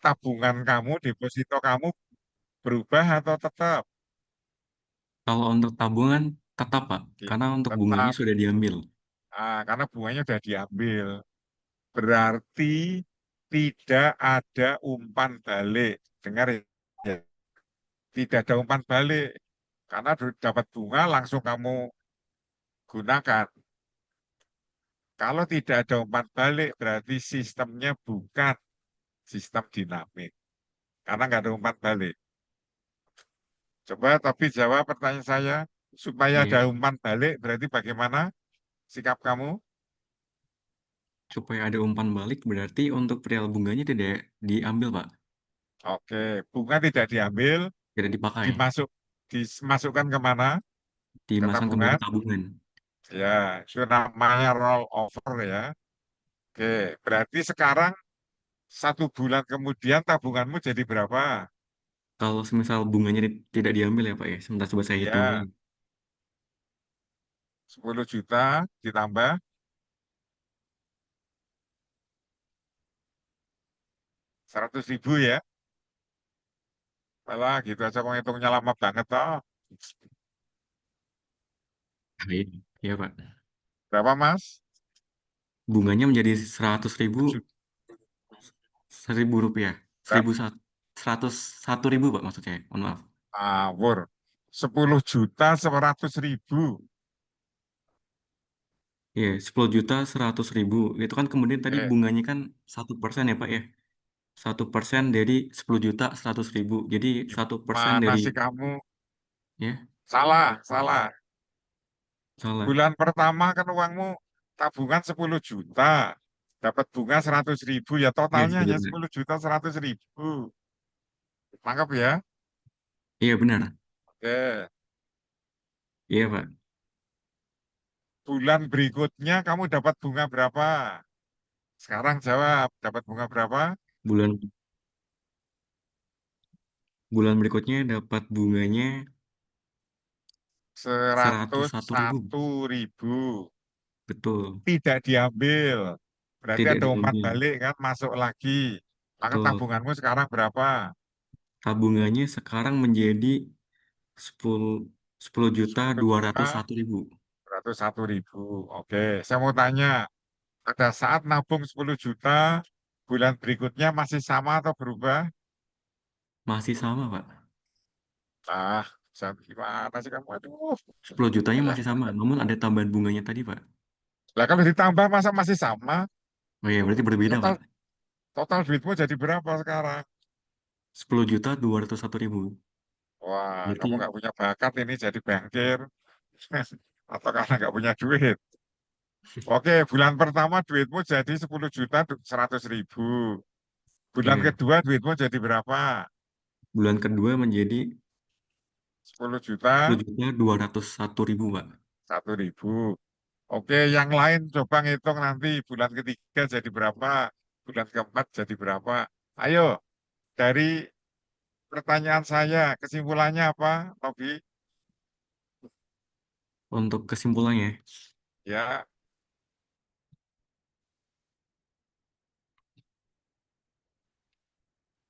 tabungan kamu, deposito kamu berubah atau tetap? Kalau untuk tabungan tetap, Pak, karena untuk bunganya Tetap. sudah diambil. Karena bunganya sudah diambil. Berarti tidak ada umpan balik. Dengar ya, tidak ada umpan balik. Karena dapat bunga langsung kamu gunakan. Kalau tidak ada umpan balik, berarti sistemnya bukan sistem dinamik. Karena nggak ada umpan balik. Coba tapi jawab pertanyaan saya, supaya Iya, ada umpan balik, berarti bagaimana sikap kamu? supaya ada umpan balik berarti untuk perihal bunganya tidak diambil, Pak. Oke, bunga tidak diambil, Tidak dipakai. dimasuk, dimasukkan kemana? Ke Dimasukkan kembali tabungan. tabungan. Ya, itu namanya roll over ya. Oke, berarti sekarang 1 bulan kemudian tabunganmu jadi berapa? Kalau semisal bunganya tidak diambil ya, Pak ya. Sebentar coba saya hitung dulu. Ya, 10 juta ditambah 100.000 ya. Malah gitu aja kok ngitungnya lama banget toh. Nah, iya, iya, Pak. Berapa Mas? Bunganya menjadi 100.000, 1 juta. 1.000 rupiah. 101.000, Pak, maksud saya. Mohon maaf. Ngawur. 10.100.000. Iya, 10.100.000. Itu kan kemudian tadi Eh, bunganya kan 1% ya, Pak ya. 1% dari 10.100.000. Jadi 1% gimana dari, sih kamu? ya, Salah, salah. salah. Bulan pertama kan uangmu tabungan 10 juta. Dapat bunga 100.000 ya Iya, totalnya hanya 10 juta. 10.100.000. Tangkap ya. Iya, benar. Oke. Iya, Pak. Bulan berikutnya kamu dapat bunga berapa? Sekarang jawab, dapat bunga berapa? Bulan bulan berikutnya dapat bunganya seratus seratus satu ribu. satu ribu. Betul. Tidak diambil. Berarti Tidak ada umpan diambil. balik kan, masuk lagi. Maka Betul. tabunganmu sekarang berapa? Tabungannya sekarang menjadi 10 10 juta 10.201.000. 101.000. Oke, saya mau tanya, pada saat nabung 10 juta, bulan berikutnya masih sama atau berubah? Masih sama, Pak. Ah, gimana sih kamu? Aduh, 10 jutanya ya. masih sama, namun ada tambahan bunganya tadi, Pak. Lah kalau ditambah masa masih sama? Oh iya, berarti berbeda, Total Pak. total duitmu jadi berapa sekarang? 10.201.000. Wah, kamu Berarti nggak punya bakat ini jadi bankir. Atau karena nggak punya duit. Oke, bulan pertama duitmu jadi 10.100.000. Bulan iya, kedua duitmu jadi berapa? bulan kedua menjadi 10 sepuluh juta juta dua ratus satu ribu, Pak. 1.000. Oke, yang lain coba ngitung nanti bulan ketiga jadi berapa, bulan keempat jadi berapa. Ayo, dari pertanyaan saya, kesimpulannya apa, Tobi? Untuk kesimpulannya, Ya,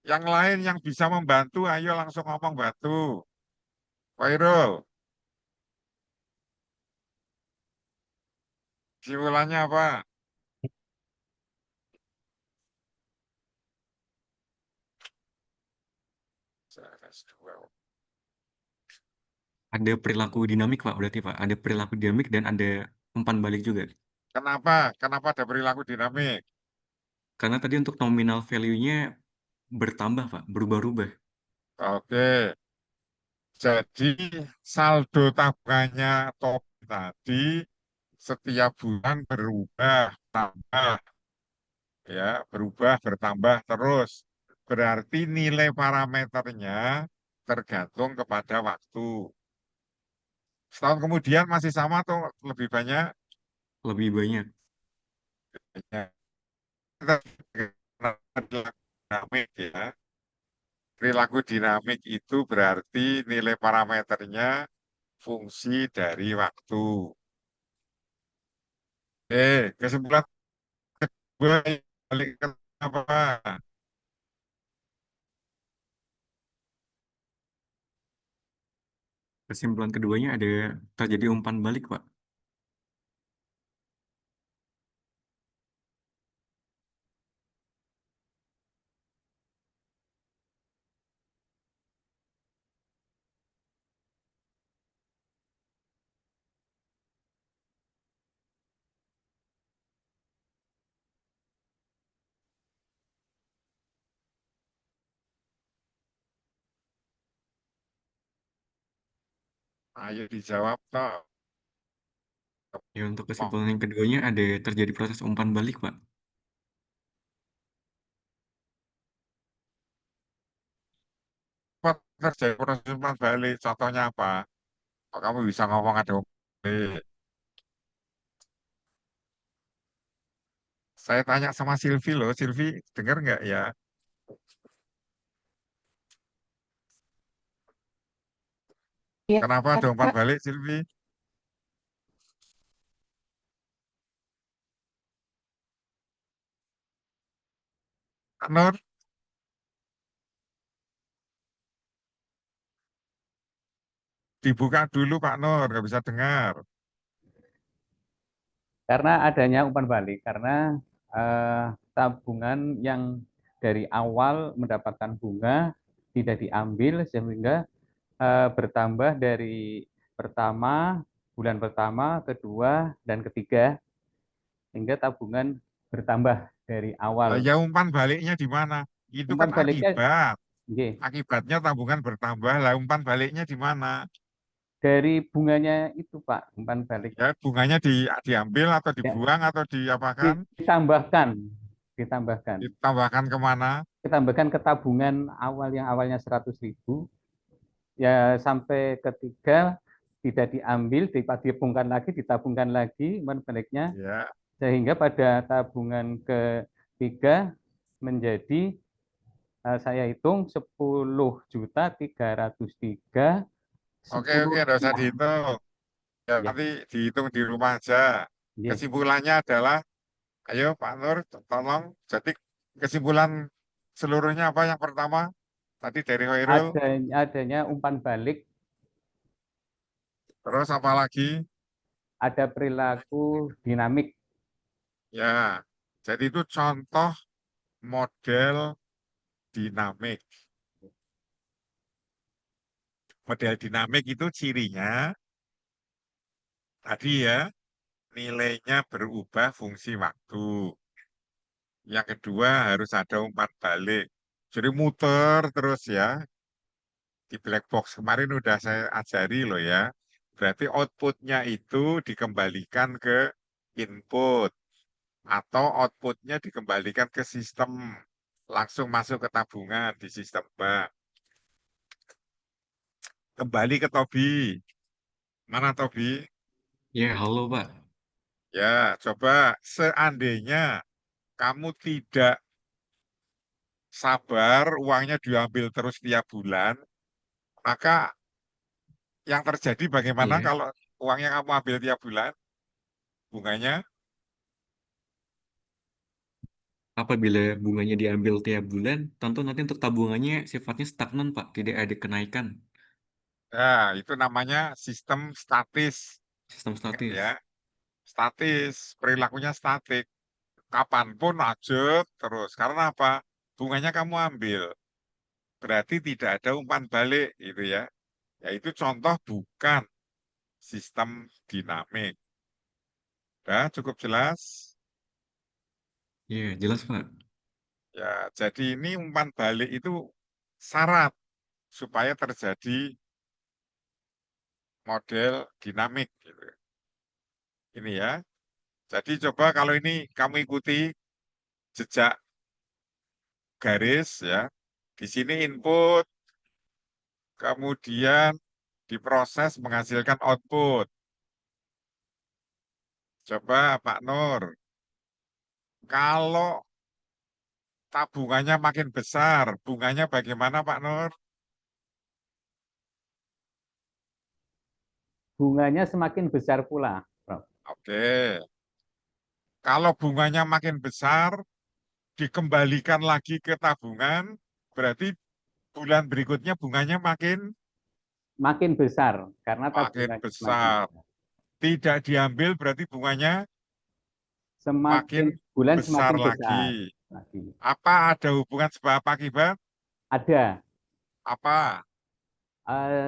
yang lain yang bisa membantu, ayo langsung ngomong bantu. Khairul, kesimpulannya apa? CS2. ada perilaku dinamik, Pak, berarti, Pak. Ada perilaku dinamik dan ada umpan balik juga. Kenapa? Kenapa ada perilaku dinamik? Karena tadi untuk nominal value-nya bertambah, Pak, berubah-ubah. Oke, jadi saldo tabungannya Tobi tadi setiap bulan berubah, tambah, ya, berubah, bertambah terus. Berarti nilai parameternya tergantung kepada waktu. Setahun kemudian masih sama atau lebih banyak? Lebih banyak. Ya, dinamik ya. Perilaku dinamik itu berarti nilai parameternya fungsi dari waktu. Kesimpulan gue balik ke apa? Kesimpulan keduanya ada terjadi umpan balik, Pak. Ayo dijawab toh. Ya, untuk kesimpulan yang keduanya ada terjadi proses umpan balik, Pak. Kok terjadi proses umpan balik? Contohnya apa? Kok kamu bisa ngomong ada umpan balik? Saya tanya sama Silvi loh, Silvi dengar nggak ya? Iya, Kenapa ada umpan Pak. balik, Silvi? Kak Nur, dibuka dulu Pak Nur, nggak bisa dengar. Karena adanya umpan balik, karena tabungan yang dari awal mendapatkan bunga tidak diambil sehingga bertambah dari pertama, bulan pertama, kedua, dan ketiga, hingga tabungan bertambah dari Lah awal. ya umpan baliknya di mana? Itu kan Umpan baliknya, akibat. nggih, Akibatnya tabungan bertambah, lah umpan baliknya di mana? dari bunganya itu Pak, umpan balik. Ya bunganya diambil atau Ya, dibuang atau diapakan? ditambahkan, ditambahkan. Ditambahkan kemana? Ditambahkan ke tabungan awal yang awalnya 100.000, ya sampai ketiga tidak diambil, ditabungkan lagi umpan baliknya, Ya, sehingga pada tabungan ketiga menjadi saya hitung 10.303 oke 10 oke, nggak usah rupiah. dihitung. Ya Ya, nanti dihitung di rumah aja. ya. Kesimpulannya adalah, ayo Pak Nur, tolong. Jadi kesimpulan seluruhnya apa yang pertama? Tadi dari Hoirul, Adanya umpan balik, terus apa lagi? ada perilaku dinamik. Ya, jadi itu contoh model dinamik. Model dinamik itu cirinya tadi ya, nilainya berubah fungsi waktu. Yang kedua harus ada umpan balik. Jadi muter terus ya. Di black box kemarin udah saya ajari loh ya. Berarti outputnya itu dikembalikan ke input. Atau outputnya dikembalikan ke sistem. Langsung masuk ke tabungan di sistem bank. Kembali ke Tobi. Mana Tobi? Ya, halo, Pak. Ya, coba seandainya kamu tidak sabar, uangnya diambil terus tiap bulan, maka yang terjadi bagaimana Iya. kalau uangnya kamu ambil tiap bulan, bunganya? Apabila bunganya diambil tiap bulan, tentu nanti untuk tabungannya sifatnya stagnan, Pak. Tidak ada kenaikan. Nah, itu namanya sistem statis. Sistem Ingat ya, statis. statis, perilakunya statik. Kapanpun lanjut terus. Karena apa? Bunganya kamu ambil. Berarti tidak ada umpan balik, gitu ya. Yaitu contoh bukan sistem dinamik. Nah, cukup jelas. Iya, jelas, Pak. Ya, jadi ini umpan balik itu syarat supaya terjadi model dinamik gitu. Ini ya. Jadi coba kalau ini kamu ikuti jejak garis ya. Di sini input, kemudian diproses menghasilkan output. Coba Pak Nur, kalau tabungannya makin besar, bunganya bagaimana Pak Nur? Bunganya semakin besar pula, Prof. Oke. Kalau bunganya makin besar, dikembalikan lagi ke tabungan, berarti bulan berikutnya bunganya makin makin besar karena Makin tabungannya semakin besar. besar. Tidak diambil berarti bunganya makin Semakin bulan besar semakin besar lagi. lagi. Apa ada hubungan sebab akibat? Ada Apa?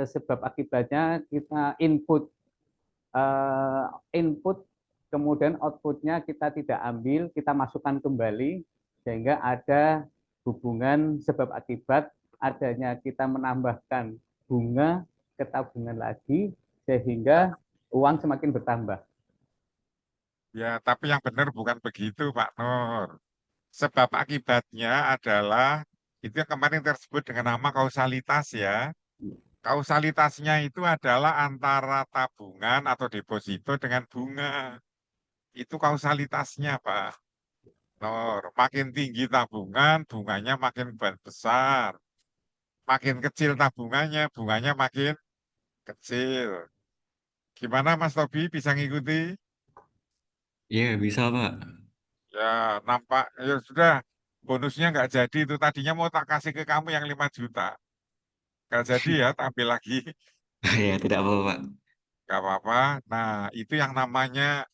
sebab akibatnya kita input kemudian outputnya kita tidak ambil, kita masukkan kembali sehingga ada hubungan sebab akibat adanya kita menambahkan bunga ke tabungan lagi sehingga uang semakin bertambah. Ya, tapi yang benar bukan begitu, Pak Nur. Sebab akibatnya adalah itu yang kemarin tersebut dengan nama kausalitas ya. Kausalitasnya itu adalah antara tabungan atau deposito dengan bunga. Itu kausalitasnya, Pak Nur. Makin tinggi tabungan, bunganya makin besar. Makin kecil tabungannya, bunganya makin kecil. Gimana Mas Tobi, bisa ngikuti? Iya, bisa, Pak. Ya, nampak. Ya sudah, bonusnya nggak jadi itu. Tadinya mau tak kasih ke kamu yang 5 juta. Nggak jadi ya, tampil lagi. Ya, tidak apa-apa, Pak. Nggak apa-apa. Nah, itu yang namanya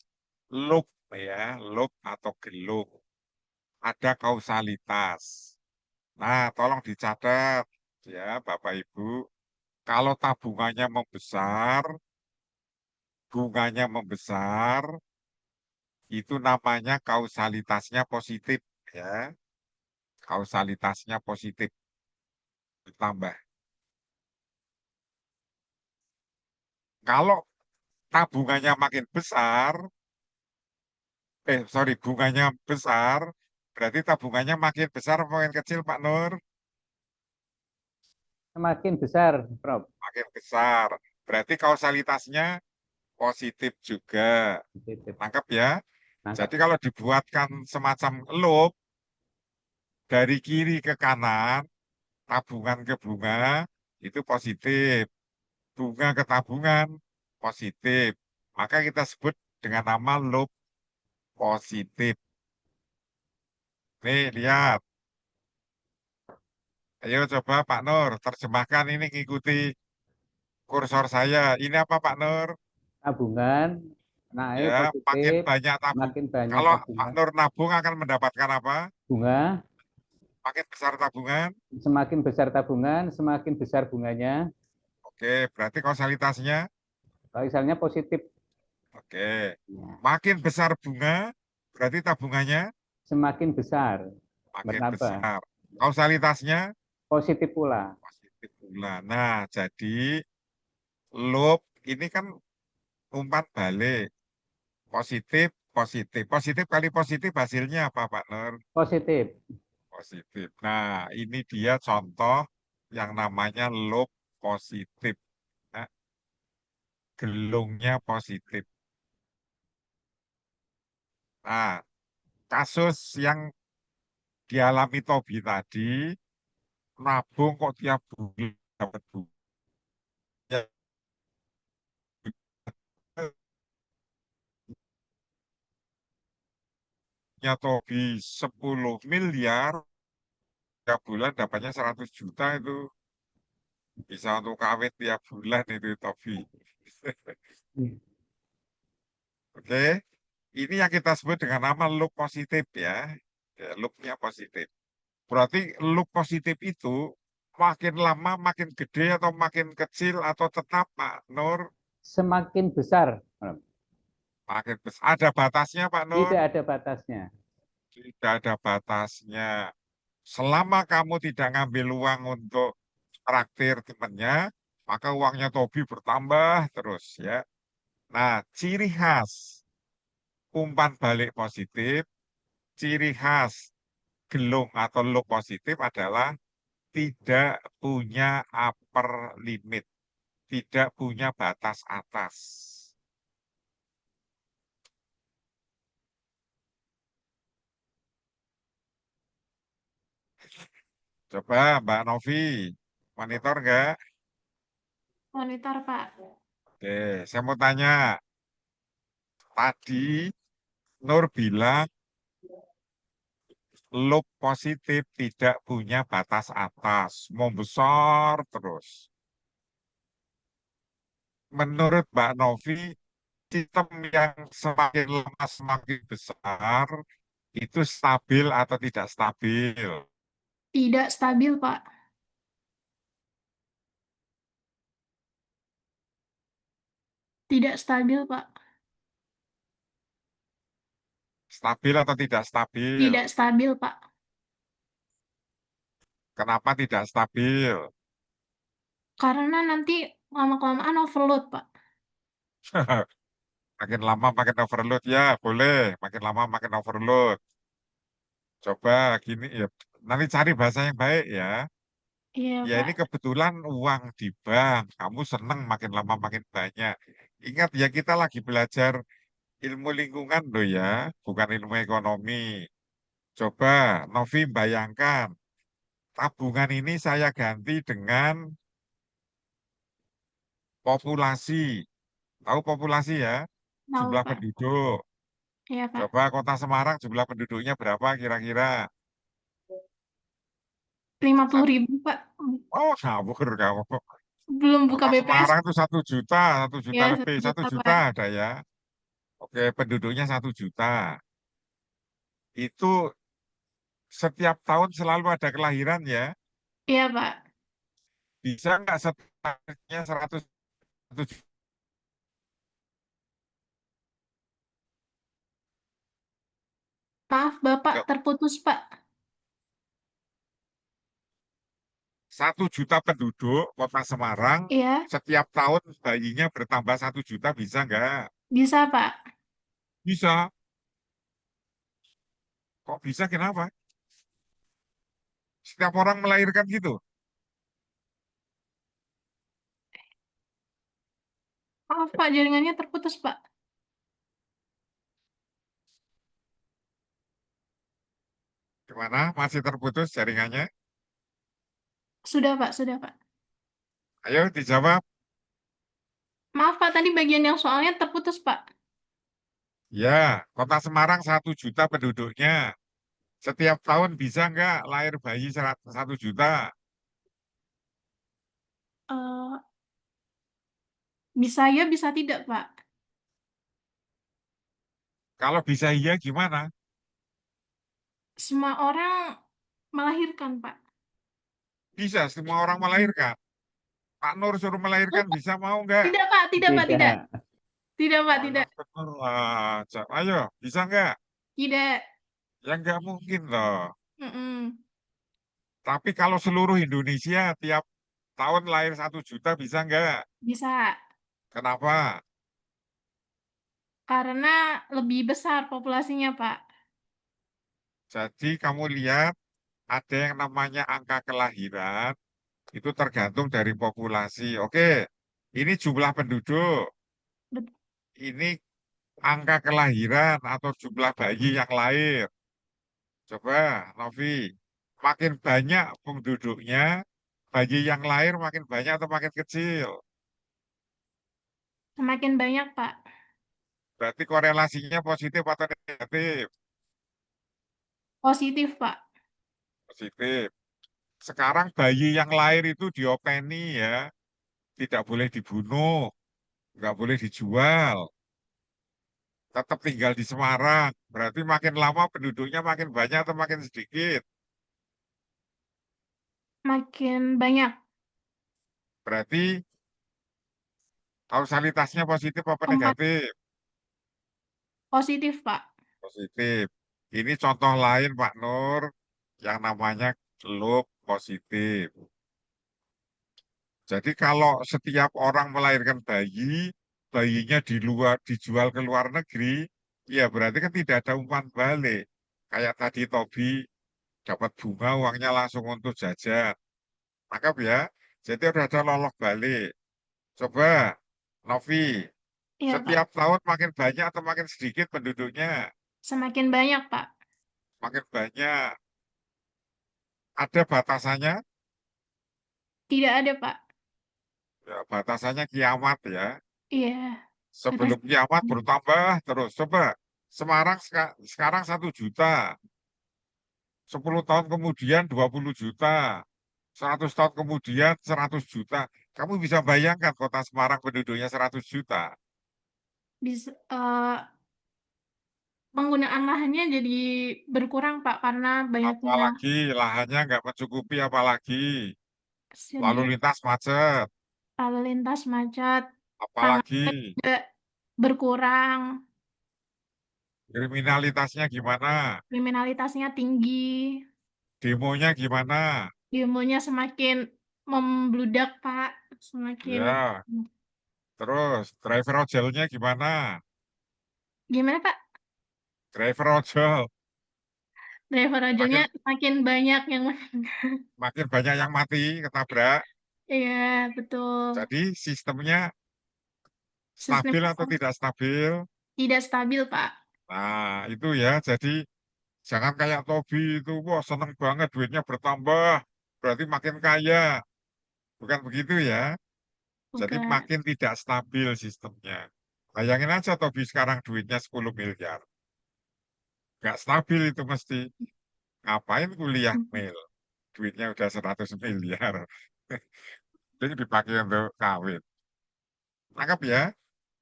loop ya, loop atau gelung. Ada kausalitas. Nah, tolong dicatat ya, Bapak Ibu. Kalau tabungannya membesar, bunganya membesar, itu namanya kausalitasnya positif ya. Kausalitasnya positif ditambah. Kalau tabungannya makin besar, sorry, bunganya besar, berarti tabungannya makin besar atau makin kecil, Pak Nur? Semakin besar, Prof. Makin besar. Berarti kausalitasnya positif juga. Tangkap ya. Jadi Nangkap. kalau dibuatkan semacam loop dari kiri ke kanan, tabungan ke bunga, itu positif. Bunga ke tabungan, positif. Maka kita sebut dengan nama loop positif. Nih, lihat. Ayo coba Pak Nur, terjemahkan ini ngikuti kursor saya. Ini apa Pak Nur? Tabungan naik Ya, makin positif, banyak tabung. makin banyak Kalau Pak tabungan. Nur nabung akan mendapatkan apa? Bunga, Makin besar tabungan. semakin besar tabungan, semakin besar bunganya. Oke, berarti kausalitasnya. Kalau misalnya positif, Oke, ya, makin besar bunga, berarti tabungannya semakin besar, makin bertambah. besar. Kausalitasnya Positif pula. positif pula. Nah, jadi loop ini kan umpan balik. Positif, positif. Positif kali positif hasilnya apa Pak Nur? Positif. Positif. Nah, ini dia contoh yang namanya loop positif. Nah, gelungnya positif. Nah, kasus yang dialami Tobi tadi, nabung kok tiap bulan dapat bunga. Ya, Tobi 10 miliar, tiap bulan dapatnya 100 juta itu. Bisa untuk kawin tiap bulan itu Tobi. Oke, ini yang kita sebut dengan nama loop positif ya. Ya, loopnya positif. Berarti loop positif itu makin lama makin gede atau makin kecil atau tetap Pak Nur? Semakin besar. Makin besar. Ada batasnya Pak Nur? Tidak ada batasnya. Tidak ada batasnya. Selama kamu tidak ngambil uang untuk traktir temannya, maka uangnya Tobi bertambah terus ya. Nah, ciri khas umpan balik positif, ciri khas gelung atau loop positif adalah tidak punya upper limit, tidak punya batas atas. Coba Mbak Novi, monitor nggak? Monitor, Pak. Oke, saya mau tanya. Tadi Nur bilang loop positif tidak punya batas atas, mau besar terus. menurut Mbak Novi, sistem yang semakin lama semakin besar itu stabil atau tidak stabil? Tidak stabil, Pak. Tidak stabil, Pak. Stabil atau tidak stabil? Tidak stabil, Pak. Kenapa tidak stabil? Karena nanti lama-kelamaan overload, Pak. Makin lama makin overload ya, boleh. Makin lama makin overload. Coba gini ya, nanti cari bahasa yang baik ya. Iya, Ya Pak. ini kebetulan uang di bank, kamu seneng makin lama makin banyak. Ingat ya kita lagi belajar ilmu lingkungan loh ya, bukan ilmu ekonomi. Coba Novi bayangkan, tabungan ini saya ganti dengan populasi. Tahu populasi ya? Tahu, Jumlah Pak. penduduk. Iya, Pak. Coba Kota Semarang jumlah penduduknya berapa kira-kira? 50.000, Pak. Oh, ngawur kamu. Belum buka Kota BPS. Semarang itu 1 juta, 1 juta Ya, lebih, 1 satu juta, juta Pak. ada ya. Oke, penduduknya 1 juta. Itu setiap tahun selalu ada kelahiran ya. Iya, Pak. Bisa nggak setahunnya 100 Maaf, Bapak juta? terputus, Pak. 1 juta penduduk Kota Semarang, Iya, setiap tahun bayinya bertambah 1 juta, bisa nggak? bisa, Pak. Bisa. Kok bisa, kenapa? Setiap orang melahirkan gitu. Maaf, Pak. Jaringannya terputus, Pak. Gimana? Masih terputus jaringannya? Sudah, Pak. Sudah, Pak. Ayo dijawab. Maaf, Pak. Tadi bagian yang soalnya terputus, Pak. Ya, Kota Semarang 1 juta penduduknya. Setiap tahun bisa nggak lahir bayi 1 juta? Eh, bisa ya, bisa tidak, Pak. Kalau bisa iya gimana? Semua orang melahirkan, Pak. Bisa semua orang melahirkan. Pak Nur suruh melahirkan bisa mau nggak? Tidak, Pak. Tidak, Pak. Tidak. Tidak. Tidak, Pak. Oh, Tidak. yang bener aja. Ayo, bisa nggak? Tidak. Ya nggak mungkin loh. Mm-mm. Tapi kalau seluruh Indonesia tiap tahun lahir 1 juta bisa nggak? Bisa. Kenapa? Karena lebih besar populasinya, Pak. Jadi kamu lihat ada yang namanya angka kelahiran itu tergantung dari populasi. Oke, ini jumlah penduduk. Bet- Ini angka kelahiran atau jumlah bayi yang lahir. Coba, Novi, makin banyak penduduknya, bayi yang lahir makin banyak atau makin kecil? Semakin banyak, Pak. Berarti korelasinya positif atau negatif? Positif, Pak. Positif. Sekarang bayi yang lahir itu diopeni ya, tidak boleh dibunuh, nggak boleh dijual, tetap tinggal di Semarang. Berarti makin lama penduduknya makin banyak atau makin sedikit? Makin banyak. Berarti kausalitasnya positif apa Empat negatif? positif, Pak. Positif. Ini contoh lain Pak Nur yang namanya loop positif. Jadi kalau setiap orang melahirkan bayi, bayinya dijual ke luar negeri, ya berarti kan tidak ada umpan balik. Kayak tadi Tobi dapat bunga, uangnya langsung untuk jajan. Maka ya, jadi udah ada lolok balik. Coba, Novi, Iya, Pak. setiap tahun makin banyak atau makin sedikit penduduknya? Semakin banyak, Pak. Makin banyak. Ada batasannya? Tidak ada, Pak. Ya, batasannya kiamat ya. Iya. Sebelum Batas- kiamat bertambah terus. Coba, Semarang sekarang 1 juta. 10 tahun kemudian 20 juta. 100 tahun kemudian 100 juta. Kamu bisa bayangkan kota Semarang penduduknya 100 juta. Bisa, penggunaan lahannya jadi berkurang, Pak, karena banyaknya Apalagi lahannya nggak mencukupi, apalagi lalu segi lintas macet, lalu lintas macet, apalagi pangannya juga berkurang, kriminalitasnya gimana, kriminalitasnya tinggi, demonya gimana. demonya semakin membludak, Pak, semakin Ya, terus driver ojolnya gimana? gimana, Pak? Driver ojol Driver ojolnya makin semakin banyak yang meninggal. makin banyak yang mati ketabrak. Iya, betul. Jadi sistemnya Sistem stabil atau tidak stabil? tidak stabil, Pak. Nah, itu ya. Jadi jangan kayak Tobi itu, wah seneng banget duitnya bertambah, berarti makin kaya. Bukan begitu ya. Jadi Bukan. makin tidak stabil sistemnya. Bayangin aja Tobi sekarang duitnya 10 miliar. Nggak stabil itu mesti. Ngapain kuliah mil? Duitnya udah 100 miliar. Ini dipakai untuk kawin. Tangkap ya.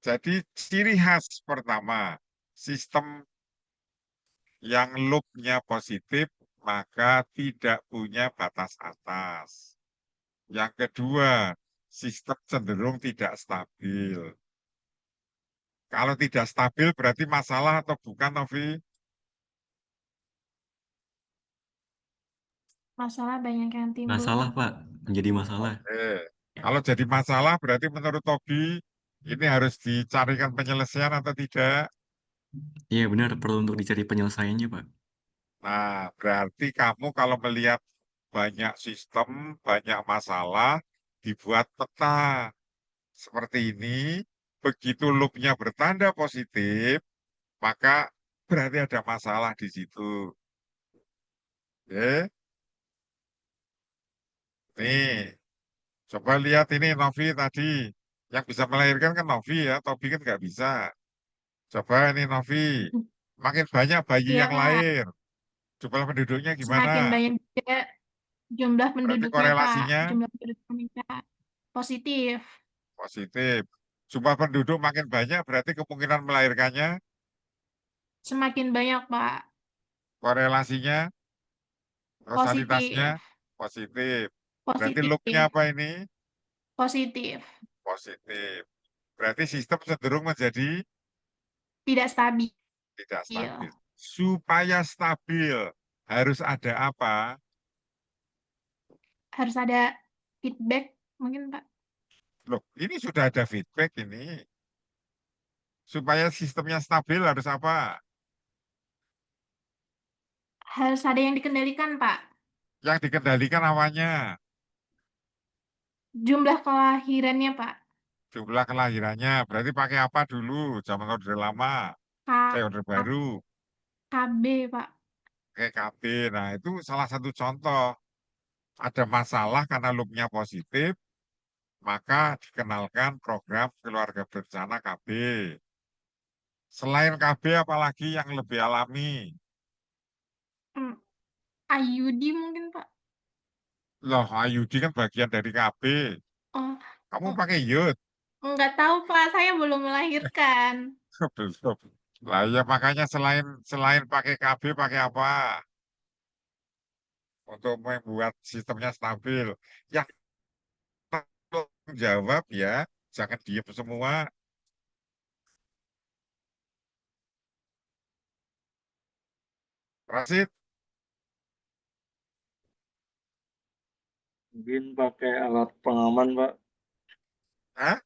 Jadi ciri khas pertama, sistem yang loop-nya positif, maka tidak punya batas atas. Yang kedua, sistem cenderung tidak stabil. Kalau tidak stabil berarti masalah atau bukan, Novi? Masalah banyak yang timbul, Masalah, Pak. Pak. Menjadi masalah. Kalau jadi masalah berarti menurut Tobi ini harus dicarikan penyelesaian atau tidak? Iya, benar. Perlu untuk dicari penyelesaiannya, Pak. Nah, berarti kamu kalau melihat banyak sistem, banyak masalah, dibuat peta seperti ini, begitu loop-nya bertanda positif, maka berarti ada masalah di situ. Oke, nih, coba lihat ini Novi tadi. Yang bisa melahirkan kan Novi ya, Tobi kan nggak bisa. Coba ini Novi, makin banyak bayi Iya, yang Pak. lahir. Jumlah penduduknya gimana? Semakin banyak juga jumlah Berarti penduduknya, Pak. korelasinya Jumlah penduduk meningkat. Positif. positif. Jumlah penduduk makin banyak, berarti kemungkinan melahirkannya, Semakin banyak, Pak. korelasinya, kausalitasnya Positif. positif. Berarti loop-nya Positif. apa ini? Positif. Positif. Berarti sistem cenderung menjadi Tidak stabil. tidak stabil. Supaya stabil, harus ada apa? Harus ada feedback, mungkin, Pak. Loh, ini sudah ada feedback ini. Supaya sistemnya stabil harus apa? Harus ada yang dikendalikan, Pak. Yang dikendalikan awalnya, Jumlah kelahirannya, Pak. jumlah kelahirannya. Berarti pakai apa dulu? Zaman Orde Lama, K, Orde Baru, KB, Pak. pakai KB. Nah, itu salah satu contoh. Ada masalah karena loop-nya positif, maka dikenalkan program keluarga berencana KB. Selain KB, apalagi yang lebih alami? Hmm, IUD mungkin, Pak. Loh, IUD kan bagian dari KB. Oh, Kamu oh, pakai YUD? nggak tahu, Pak. Saya belum melahirkan. Belum. Lah ya makanya selain selain pakai KB, pakai apa? Untuk membuat sistemnya stabil. Ya, tolong jawab ya. Jangan diem semua. Rasid, Mungkin pakai alat pengaman, Pak. Hah?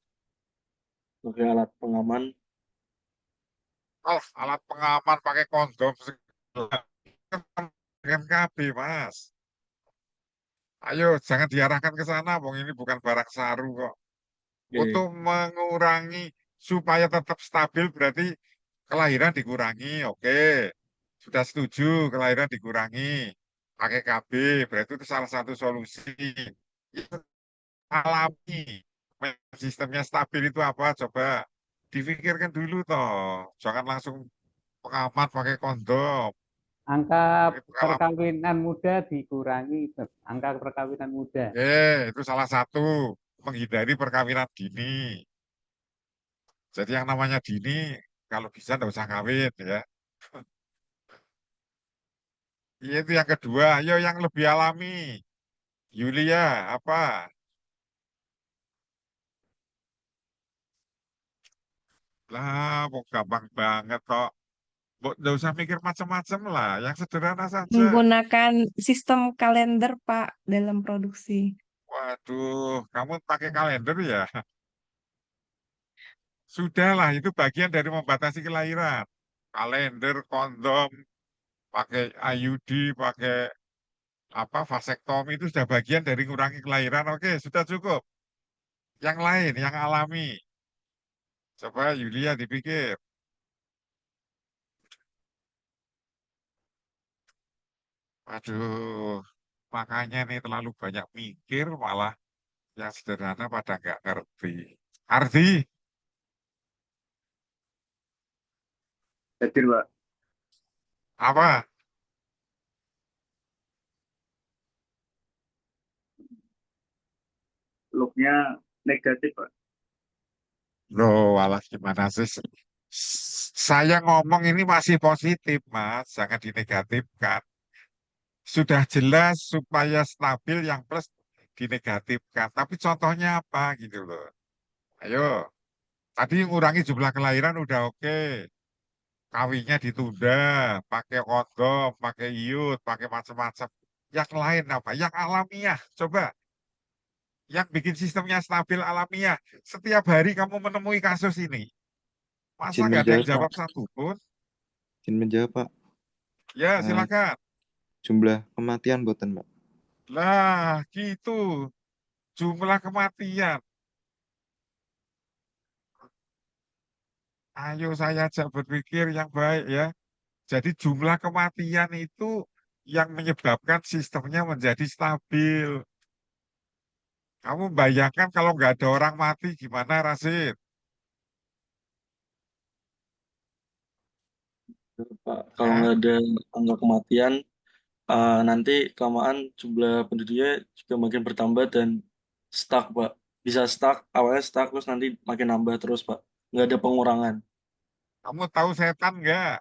Pakai alat pengaman. Oh, alat pengaman pakai kondom segala. Dengan KB, Mas. Ayo, jangan diarahkan ke sana, Bang. Ini bukan barang saru kok. Oke. Untuk mengurangi supaya tetap stabil berarti kelahiran dikurangi. Oke. Sudah setuju kelahiran dikurangi. Pakai KB, berarti itu salah satu solusi. Itu alami. Sistemnya stabil itu apa? Coba difikirkan dulu toh. Jangan langsung pengamat pakai kondom. Angka Itu perkawinan muda dikurangi, angka perkawinan muda. itu salah satu. menghindari perkawinan dini. Jadi yang namanya dini, kalau bisa nggak usah kawin ya. Itu yang kedua. Ayo yang lebih alami. Yulia, apa? Lah, kok gampang banget kok. Nggak usah mikir macam-macam lah. Yang sederhana saja. Menggunakan sistem kalender, Pak, dalam produksi. Waduh, kamu pakai kalender ya? Sudahlah, itu bagian dari membatasi kelahiran. Kalender, kondom, pakai IUD, pakai apa vasektomi itu sudah bagian dari ngurangi kelahiran. Oke, sudah cukup. Yang lain, yang alami. Coba Yulia dipikir. Waduh, makanya nih terlalu banyak mikir malah yang sederhana pada nggak ngerti. Arti, Hadir, Pak. apa? Looknya negatif, Pak. Loh, alah gimana sih? Saya ngomong ini masih positif, Mas. Jangan dinegatifkan. Sudah jelas supaya stabil yang plus dinegatifkan. Tapi contohnya apa gitu loh. Ayo, tadi ngurangi jumlah kelahiran udah oke. Kawinnya ditunda, pakai kondom, pakai iud, pakai macam-macam. Yang lain apa? Yang alamiah. Coba, yang bikin sistemnya stabil alamiah. Setiap hari kamu menemui kasus ini. Masa Izin nggak ada yang menjawab, jawab Pak. satu pun? Izin menjawab, Pak. Ya, Eh, silakan. jumlah kematian boten, Pak. Lah, gitu. Jumlah kematian. Ayo saya ajak berpikir yang baik ya. Jadi jumlah kematian itu yang menyebabkan sistemnya menjadi stabil. Kamu bayangkan kalau nggak ada orang mati gimana, Rasid? Pak, kalau Hah? nggak ada angka kematian, nanti kelamaan jumlah penduduknya juga makin bertambah dan stuck, Pak. Bisa stuck, awalnya stuck, terus nanti makin nambah terus, Pak. Nggak ada pengurangan. Kamu tahu setan nggak?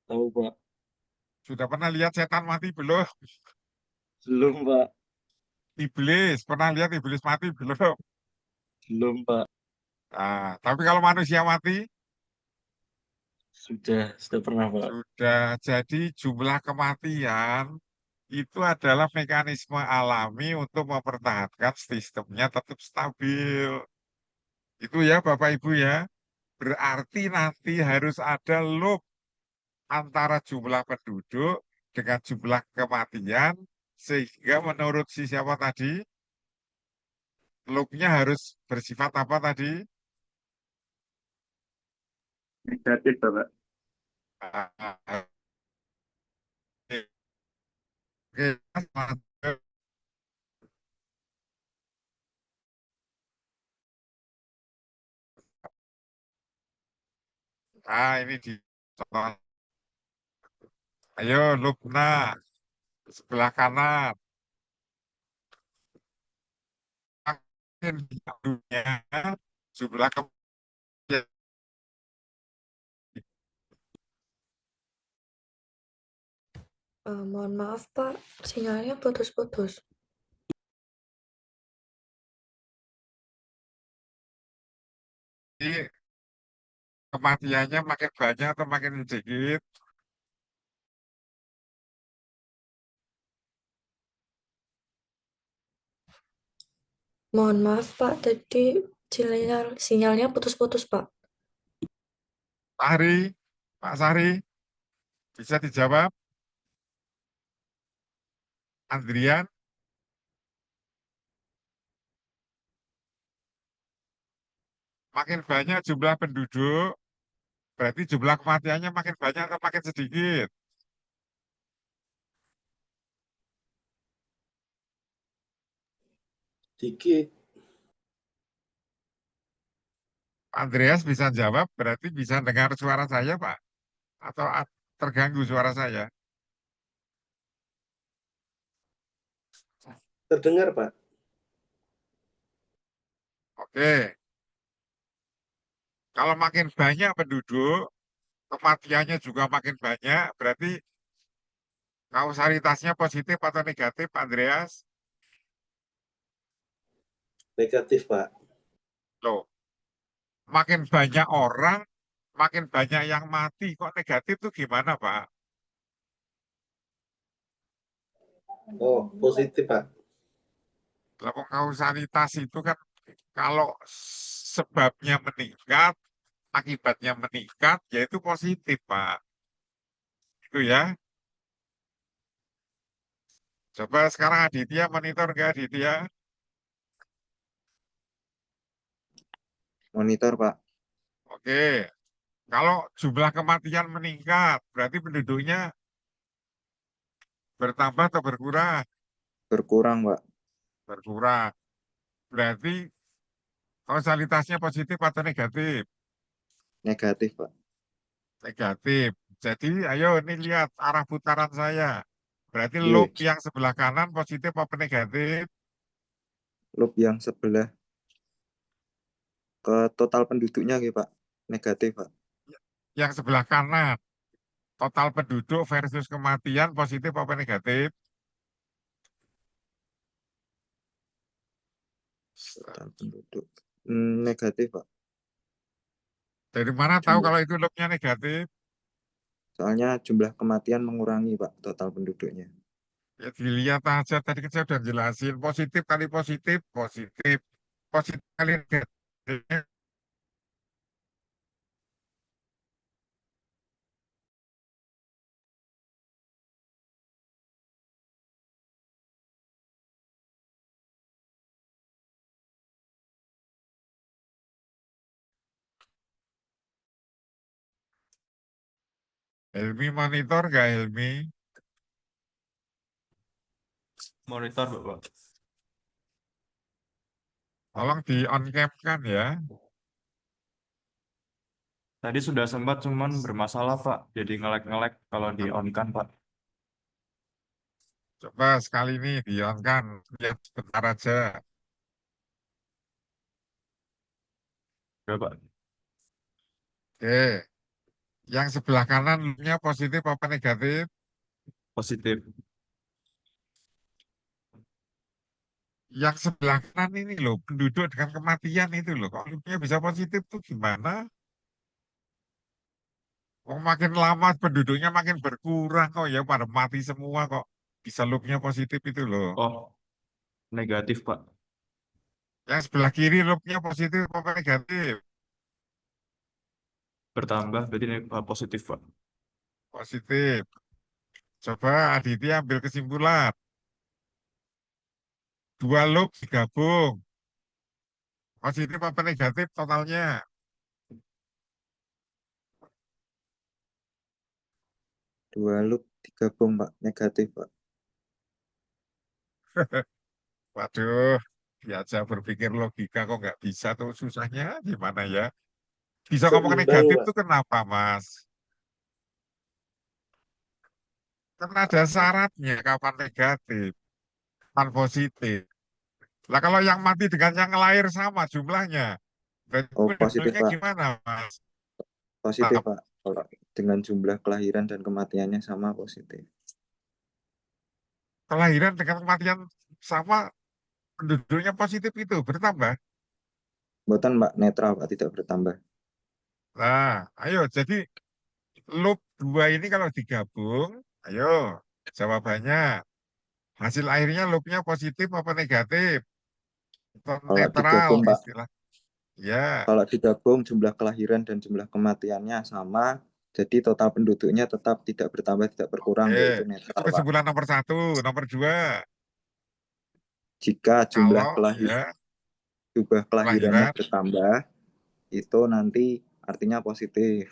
Tahu, Pak. Sudah pernah lihat setan mati belum? Belum, Pak. Iblis, pernah lihat iblis mati belum? Belum, Pak. Nah, tapi kalau manusia mati, Sudah pernah, Pak. sudah. Jadi jumlah kematian itu adalah mekanisme alami untuk mempertahankan sistemnya tetap stabil. Itu ya Bapak Ibu ya. Berarti nanti harus ada loop antara jumlah penduduk dengan jumlah kematian sehingga menurut si siapa tadi loopnya harus bersifat apa tadi? Negatif, Pak. Ah, Oke, nah ini di contoh. Ayo Lubna sebelah kanan. Makin di dunia jumlah kematian Mohon maaf Pak, sinyalnya putus-putus. kematiannya makin banyak atau makin sedikit? Mohon maaf Pak, tadi sinyalnya putus-putus Pak. Sari, Pak Sari, bisa dijawab? Andrian, makin banyak jumlah penduduk, berarti jumlah kematiannya makin banyak atau makin sedikit? Dikit. Andreas bisa jawab, berarti bisa dengar suara saya, Pak? Atau terganggu suara saya? Terdengar, Pak. Oke, kalau makin banyak penduduk, kematiannya juga makin banyak, berarti kausalitasnya positif atau negatif, Andreas? Negatif, Pak. Loh, makin banyak orang, makin banyak yang mati. Kok negatif tuh gimana, Pak? Oh, positif, Pak. Lah, kok kausalitas itu kan kalau sebabnya meningkat, akibatnya meningkat, yaitu positif, Pak. Itu ya. Coba sekarang Aditya monitor nggak, Aditya? Monitor, Pak. Oke. Kalau jumlah kematian meningkat, berarti penduduknya bertambah atau berkurang? Berkurang, Pak. Berkurang. Berarti kausalitasnya positif atau negatif? Negatif, Pak. Negatif. Jadi ayo ini lihat arah putaran saya. Berarti Iya. loop yang sebelah kanan positif apa negatif? Loop yang sebelah ke total penduduknya, gitu, Pak. Negatif, Pak. Yang sebelah kanan. Total penduduk versus kematian positif apa negatif? Total penduduk. Negatif, Pak. Dari mana tahu Jumlah. kalau itu loopnya negatif? Soalnya jumlah kematian mengurangi, Pak, total penduduknya. Ya dilihat aja, tadi kan saya udah jelasin. Positif kali positif, positif. Positif kali negatif. Helmi monitor nggak Helmi? Monitor, Bapak. Tolong di on cam kan ya. Tadi sudah sempat, cuman bermasalah, Pak. Jadi ngelek-ngelek kalau di on kan, Pak. Coba sekali ini di on kan. Lihat sebentar aja. Ya, Pak. Oke. Yang sebelah kanan loopnya positif apa negatif? Positif. Yang sebelah kanan ini loh, penduduk dengan kematian itu loh. Kalau loopnya bisa positif tuh gimana? Kok makin lama penduduknya makin berkurang kok ya, pada mati semua kok. Bisa loopnya positif itu loh. Oh, negatif, Pak. Yang sebelah kiri loopnya positif apa negatif? Bertambah, berarti positif, Pak. Positif. Coba Aditya ambil kesimpulan. Dua loop digabung. Positif apa negatif totalnya? Dua loop digabung, Pak. Negatif, Pak. Waduh, diajak berpikir logika kok nggak bisa tuh, susahnya gimana ya? Bisa ngomong Seimbang, negatif Pak. tuh kenapa, Mas? Kan ada syaratnya kapan negatif, kapan positif. Lah kalau yang mati dengan yang lahir sama jumlahnya, berarti Oh, positif, penduduknya Pak. gimana, Mas? Positif, Nah, Pak. Kalau dengan jumlah kelahiran dan kematiannya sama, positif. kelahiran dengan kematian sama, penduduknya positif itu bertambah. Buatan, Pak, netral, Pak, tidak bertambah. Nah, ayo, jadi loop dua ini kalau digabung, ayo, jawabannya. Hasil akhirnya loopnya positif apa negatif? Atau Kalau netral digabung, Pak, istilah. Ya, kalau digabung jumlah kelahiran dan jumlah kematiannya sama, jadi total penduduknya tetap tidak bertambah, tidak berkurang, oke. yaitu Itu netral, Pak. kesimpulan nomor satu. Nomor dua, Jika jumlah kalau ya kelahirannya kelahiran, bertambah, itu nanti artinya positif.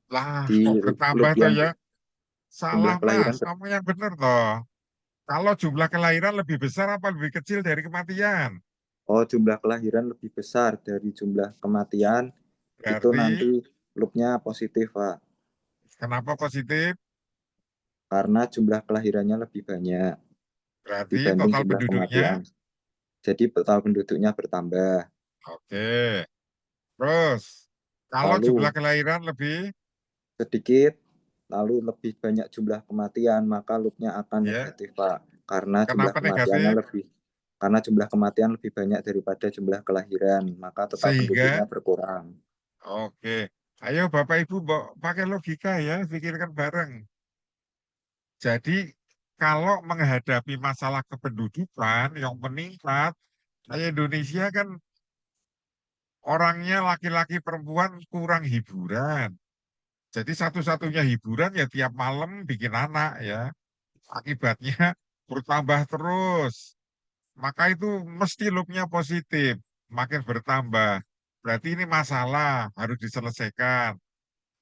lah Di kok loop bertambah tuh yang ya? jumlah Salah, kelahiran Mas. Kamu yang benar toh. Kalau jumlah kelahiran lebih besar apa lebih kecil dari kematian? jumlah kelahiran lebih besar dari jumlah kematian, itu Berarti, nanti loopnya positif, Pak. kenapa positif? Karena jumlah kelahirannya lebih banyak Berarti dibanding total jumlah penduduknya, kematian. Jadi total penduduknya bertambah. Oke. Terus, kalau Lalu jumlah kelahiran lebih, sedikit, lalu lebih banyak jumlah kematian, maka loopnya akan ya, negatif, Pak. Karena jumlah kenapa kematiannya negatif? lebih karena jumlah kematian lebih banyak daripada jumlah kelahiran, maka total penduduknya Sehingga, berkurang. oke. Ayo Bapak Ibu, pakai logika ya, pikirkan bareng. Jadi, kalau menghadapi masalah kependudukan yang meningkat, kayak Indonesia kan orangnya laki-laki perempuan kurang hiburan. Jadi satu-satunya hiburan ya tiap malam bikin anak ya. Akibatnya bertambah terus. Maka itu mesti loopnya positif, makin bertambah. Berarti ini masalah harus diselesaikan.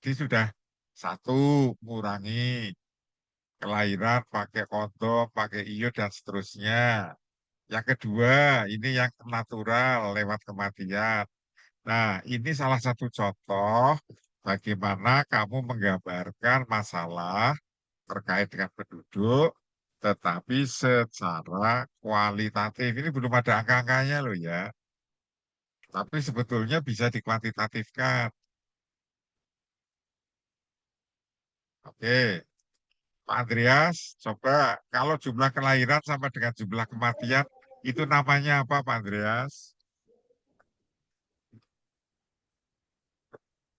Jadi sudah satu, kurangi kelahiran pakai kondom, pakai iod dan seterusnya. Yang kedua, ini yang natural lewat kematian. Nah, ini salah satu contoh bagaimana kamu menggambarkan masalah terkait dengan penduduk, tetapi secara kualitatif. Ini belum ada angka-angkanya loh ya. Tapi sebetulnya bisa dikuantitatifkan. Oke, Pak Andreas, coba kalau jumlah kelahiran sama dengan jumlah kematian, itu namanya apa Pak Andreas?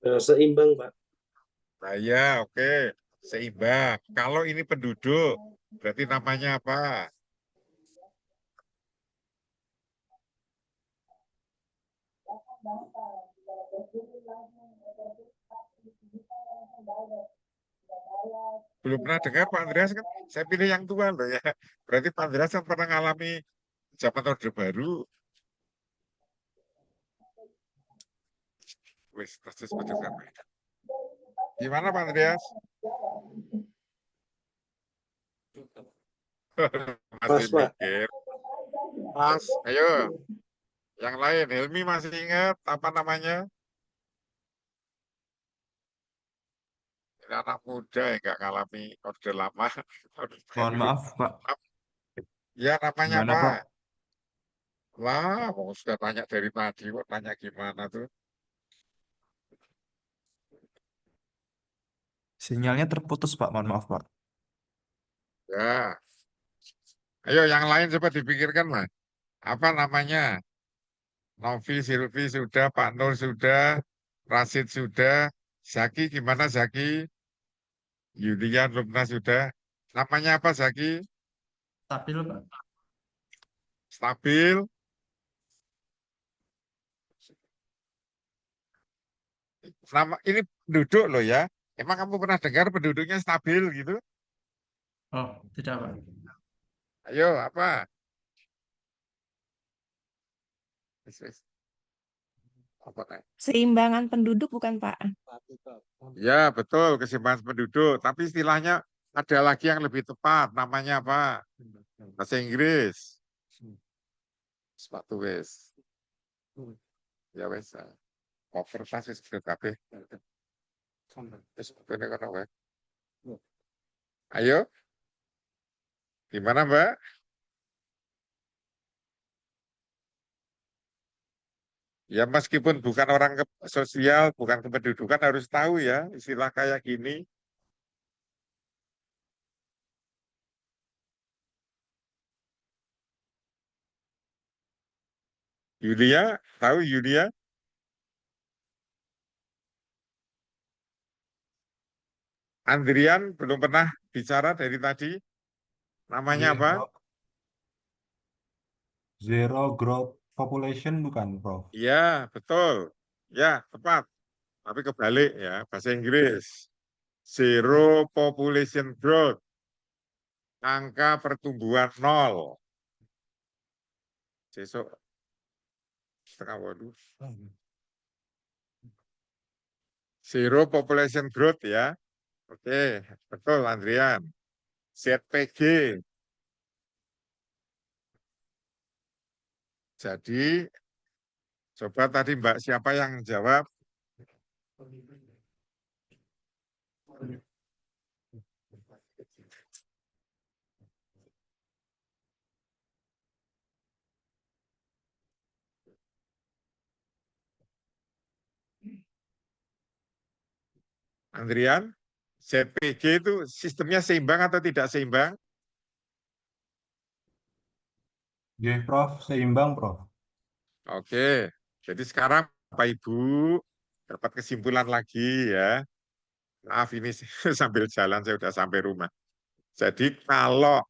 Seimbang, Pak. Nah ya, oke, seimbang. Kalau ini penduduk, berarti namanya apa? Belum pernah dengar Pak Andreas kan? Saya pilih yang tua loh ya. Berarti Pak Andreas kan pernah ngalami zaman Orde Baru. Wis, persis betul kan? Gimana Pak Andreas? Masih Pas, Pak. mikir. Mas, ayo. Yang lain, Helmi masih ingat apa namanya? Ini anak muda yang nggak ngalami Orde Lama. Orde Mohon Baru. maaf, Pak. Ya namanya Gimana, apa? Pak? Wah, mau sudah tanya dari tadi kok tanya gimana tuh? Sinyalnya terputus, Pak. Mohon maaf, Pak. Ya, ayo yang lain coba dipikirkan lah. Apa namanya? Novi, Silvi sudah, Pak Nur sudah, Rasid sudah, Zaki gimana Zaki? Yulian, Lubna sudah. Namanya apa Zaki? Stabil, Pak. Stabil. Nama ini penduduk loh ya. Emang kamu pernah dengar penduduknya stabil gitu? Oh, tidak, Pak. Ayo apa? Wis, wis. Apa kayak? Seimbangan penduduk bukan, Pak? Ya betul keseimbangan penduduk. Tapi istilahnya ada lagi yang lebih tepat. Namanya apa? Bahasa Inggris. Sepatu wis. Ya wis. Cover tas wis sudah kabeh. Wis sebetulnya kono wae. Ayo. Gimana Mbak? Ya meskipun bukan orang sosial, bukan kependudukan harus tahu ya istilah kayak gini. Yulia, tahu Yulia? Andrian belum pernah bicara dari tadi. Namanya apa? Zero growth population bukan, Prof? Ya, betul. Ya, tepat. Tapi kebalik ya, bahasa Inggris. Zero population growth. Angka pertumbuhan nol. Besok setengah waduh. Zero population growth ya. Oke, betul Andrian. ZPG. Jadi, coba tadi Mbak siapa yang jawab? Andrian, ZPG itu sistemnya seimbang atau tidak seimbang? Oke, Prof. Seimbang, Prof. Oke, jadi sekarang Bapak Ibu dapat kesimpulan lagi ya. Maaf ini sambil jalan saya sudah sampai rumah. Jadi kalau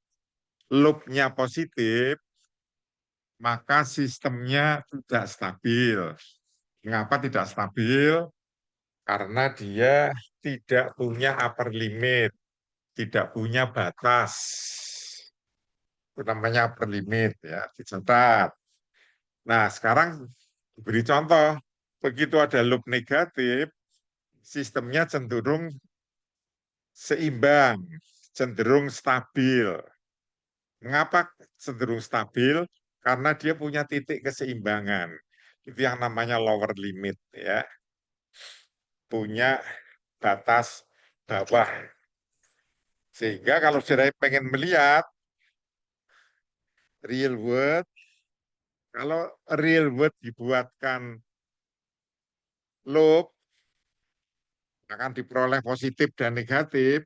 loopnya positif, maka sistemnya tidak stabil. Mengapa tidak stabil? Karena dia tidak punya upper limit, tidak punya batas. Itu namanya upper limit ya, dicatat. Nah, sekarang beri contoh. Begitu ada loop negatif, sistemnya cenderung seimbang, cenderung stabil. Mengapa cenderung stabil? Karena dia punya titik keseimbangan. Itu yang namanya lower limit ya. Punya batas bawah. Sehingga kalau saya pengen melihat real world, kalau real world dibuatkan loop akan diperoleh positif dan negatif,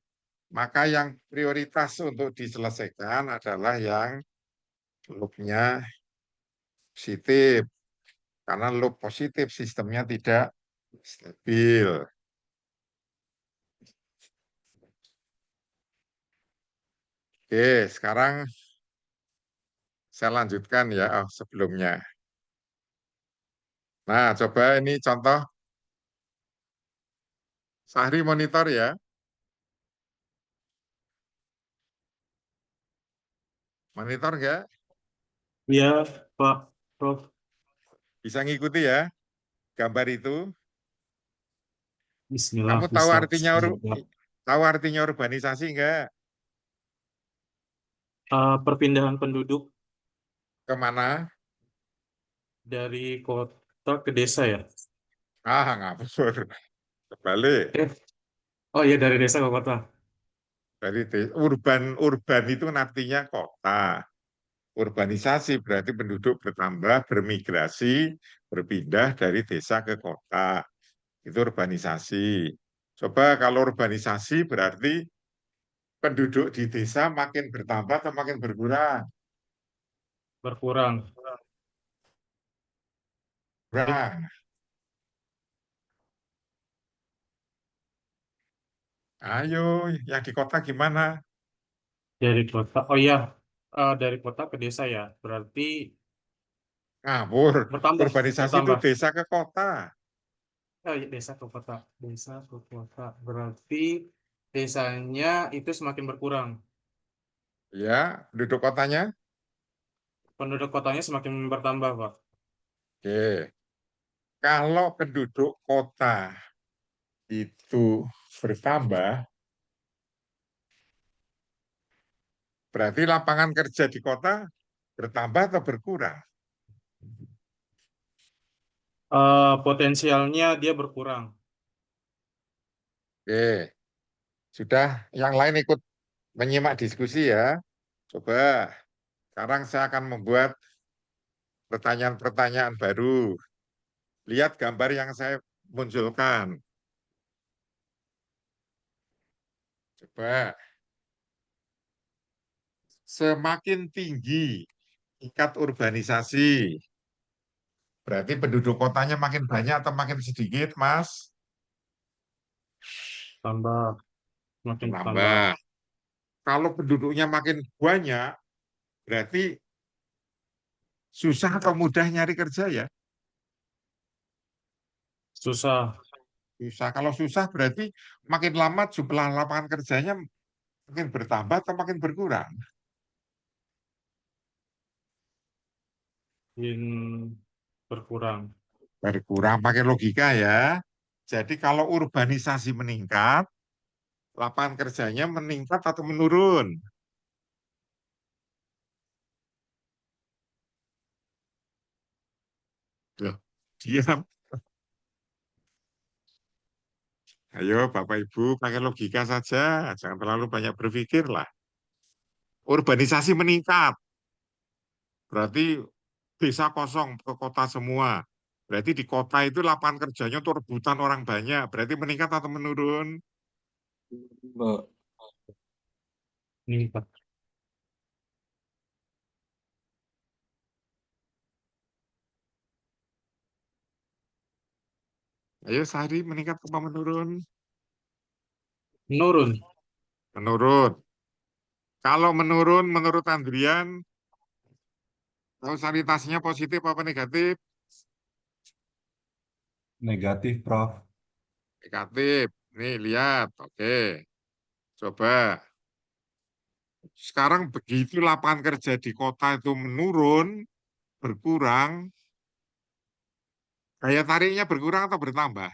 maka yang prioritas untuk diselesaikan adalah yang loopnya positif. Karena loop positif sistemnya tidak stabil. Oke, sekarang saya lanjutkan ya sebelumnya. Nah, coba ini contoh. Sahri monitor ya. Monitor enggak? Iya, Pak, Prof. Bisa ngikuti ya gambar itu. Bismillah, Kamu bisa. Semoga. tahu artinya urbanisasi enggak? Perpindahan penduduk Kemana? dari kota ke desa ya? Ngapur. Kebalik. Oh iya, dari desa ke kota. Dari urban itu artinya kota. Urbanisasi berarti penduduk bertambah, bermigrasi, berpindah dari desa ke kota. Itu urbanisasi. Coba kalau urbanisasi berarti penduduk di desa makin bertambah atau makin berkurang? Berkurang. Berkurang. Ayo, yang di kota gimana? Dari kota. Oh iya, dari kota ke desa ya. Berarti Ngawur. bertambah. Urbanisasi itu Bertambah. desa ke kota. Oh iya, desa ke kota. Desa ke kota. Berarti desanya itu semakin berkurang. Ya, penduduk kotanya. Penduduk kotanya semakin bertambah, Pak. Oke. Kalau penduduk kota itu bertambah, berarti lapangan kerja di kota bertambah atau berkurang? Potensialnya dia berkurang. Oke. Sudah, yang lain ikut menyimak diskusi ya. Coba, sekarang saya akan membuat pertanyaan-pertanyaan baru. Lihat gambar yang saya munculkan. Coba, semakin tinggi tingkat urbanisasi, berarti penduduk kotanya makin banyak atau makin sedikit, Mas? Tambah. Semakin bertambah. Tambah. Kalau penduduknya makin banyak, berarti susah atau mudah nyari kerja ya? Susah. Susah. Kalau susah berarti makin lama jumlah lapangan kerjanya makin bertambah atau makin berkurang? Makin berkurang. Berkurang pakai logika ya. Jadi kalau urbanisasi meningkat, lapangan kerjanya meningkat atau menurun? Loh, diam. Ayo Bapak Ibu pakai logika saja, jangan terlalu banyak berpikir lah. Urbanisasi meningkat, berarti desa kosong ke kota semua. Berarti di kota itu lapangan kerjanya tuh rebutan orang banyak. Berarti meningkat atau menurun? Pak. Meningkat. Ayo Sari, meningkat apa menurun? Menurun. Menurun. Kalau menurun, menurut Andrian, kausalitasnya positif apa negatif? Negatif, Prof. Negatif. Nih, lihat. Oke. Coba. Sekarang begitu lapangan kerja di kota itu menurun, berkurang, daya tariknya berkurang atau bertambah?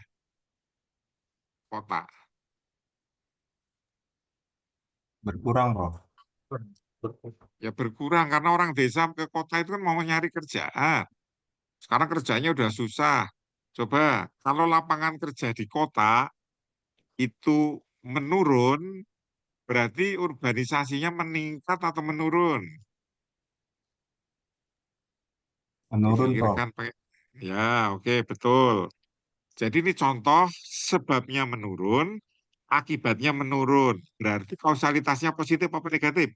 Kota. Berkurang, Prof. Ya berkurang karena orang desa ke kota itu kan mau nyari kerjaan. Sekarang kerjanya udah susah. Coba kalau lapangan kerja di kota itu menurun, berarti urbanisasinya meningkat atau menurun? Menurun, Prof. Dipikirkan pakai. Ya, oke, betul. Jadi ini contoh sebabnya menurun, akibatnya menurun. Berarti kausalitasnya positif apa negatif?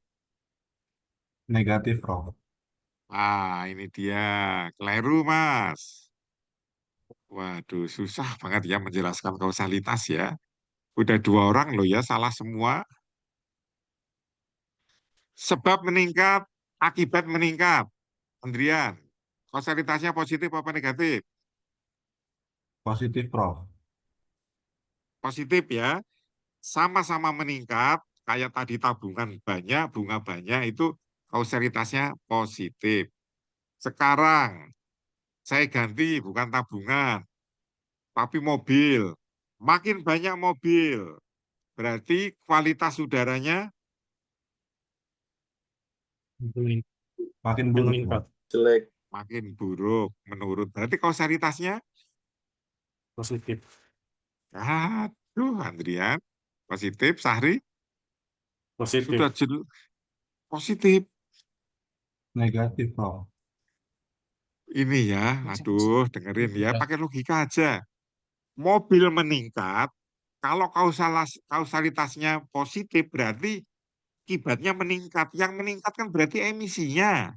Negatif, Prof. Ah, ini dia. Keliru, Mas. Waduh, susah banget ya menjelaskan kausalitas ya. Udah 2 orang loh ya, salah semua. Sebab meningkat, akibat meningkat. Andrian, kausalitasnya positif apa negatif? Positif, Prof. Positif ya. Sama-sama meningkat, kayak tadi tabungan banyak, bunga banyak, itu kausalitasnya positif. Sekarang, saya ganti bukan tabungan, tapi mobil. Makin banyak mobil, berarti kualitas udaranya Makin buruk, Meningkat. Prof. Jelek. makin buruk, menurun. Berarti kausalitasnya, Positif. aduh Andrian, positif, Sahri, Positif. sudah jelas positif. Negatif, Prof. Ini ya, aduh dengerin ya, pakai logika aja. Mobil meningkat, kalau kausalitasnya positif berarti akibatnya meningkat. Yang meningkat kan berarti emisinya.